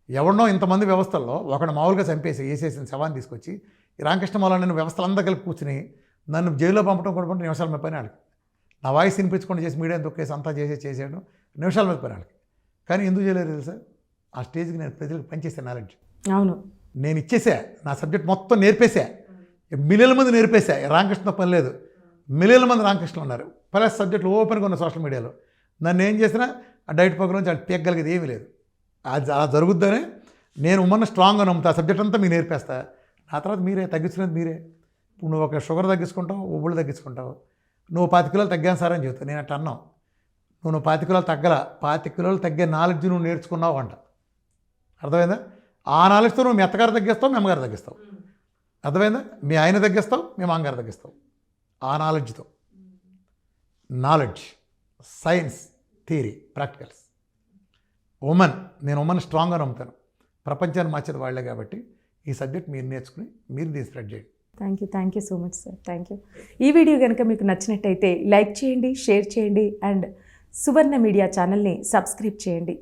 ఎవరినో ఇంతమంది వ్యవస్థల్లో ఒకడు మామూలుగా చంపేసి వేసేసిన శవాన్ని తీసుకొచ్చి ఈ రామకృష్ణ మౌలా నేను వ్యవస్థలంతా కలిపి కూర్చుని నన్ను జైల్లో పంపడం కూడా నిమిషాల మీద పని వాళ్ళకి నా వాయిస్ వినిపించుకొని చేసి మీడియా తొక్కేసి అంతా చేసేయడం నిమిషాల మీద పని వాళ్ళకి కానీ ఎందుకు చేయలేదు తెలుసా ఆ స్టేజ్కి నేను ప్రజలకు పనిచేసే నాలెడ్జ్ అవును నేను ఇచ్చేసా నా సబ్జెక్ట్ మొత్తం నేర్పేసా మిలియన్ల మంది నేర్పేసా రామకృష్ణ పని లేదు మిలియన్ల మంది రామకృష్ణలు ఉన్నారు ప్లస్ సబ్జెక్టులు ఓపెన్గా ఉన్న సోషల్ మీడియాలో నన్ను ఏం చేసినా ఆ డైట్ ప్రోగ్రామ్ చాలా పీకగలిగేది ఏమీ లేదు అది అలా జరుగుద్దనే నేను ఉమ్మన్న స్ట్రాంగ్గా నమ్ముతా ఆ సబ్జెక్ట్ అంతా మీకు నేర్పేస్తా ఆ తర్వాత మీరే తగ్గించుకునేది మీరే ఇప్పుడు నువ్వు ఒక షుగర్ తగ్గించుకుంటావు ఉబ్బులు తగ్గించుకుంటావు నువ్వు 5 కిలోలు తగ్గాను సార్ అని చెబుతావు నేను అట్లా అన్నావు నువ్వు 5 కిలోలు తగ్గల 5 కిలోలు తగ్గే నాలెడ్జ్ నువ్వు నేర్చుకున్నావు అంట అర్థమైందా ఆ నాలెడ్జ్తో నువ్వు మీ అత్తగారు తగ్గిస్తావు మీ అమ్మగారు తగ్గిస్తావు అర్థమైందా మీ ఆయన తగ్గిస్తావు మీ మామగారు తగ్గిస్తావు ఆ నాలెడ్జ్తో నాలెడ్జ్ సైన్స్ థియరీ ప్రాక్టికల్స్ నేను ఉమెన్ స్ట్రాంగ్గా నమ్ముతాను ప్రపంచాన్ని మార్చేది వాళ్ళే కాబట్టి ఈ సబ్జెక్ట్ మీరు నేర్చుకుని మీరు దీన్ని స్ప్రెడ్ చేయండి thank you so much sir thank you ఈ వీడియో కనుక మీకు నచ్చినట్టయితే లైక్ చేయండి షేర్ చేయండి అండ్ సువర్ణ మీడియా ఛానల్ని సబ్స్క్రైబ్ చేయండి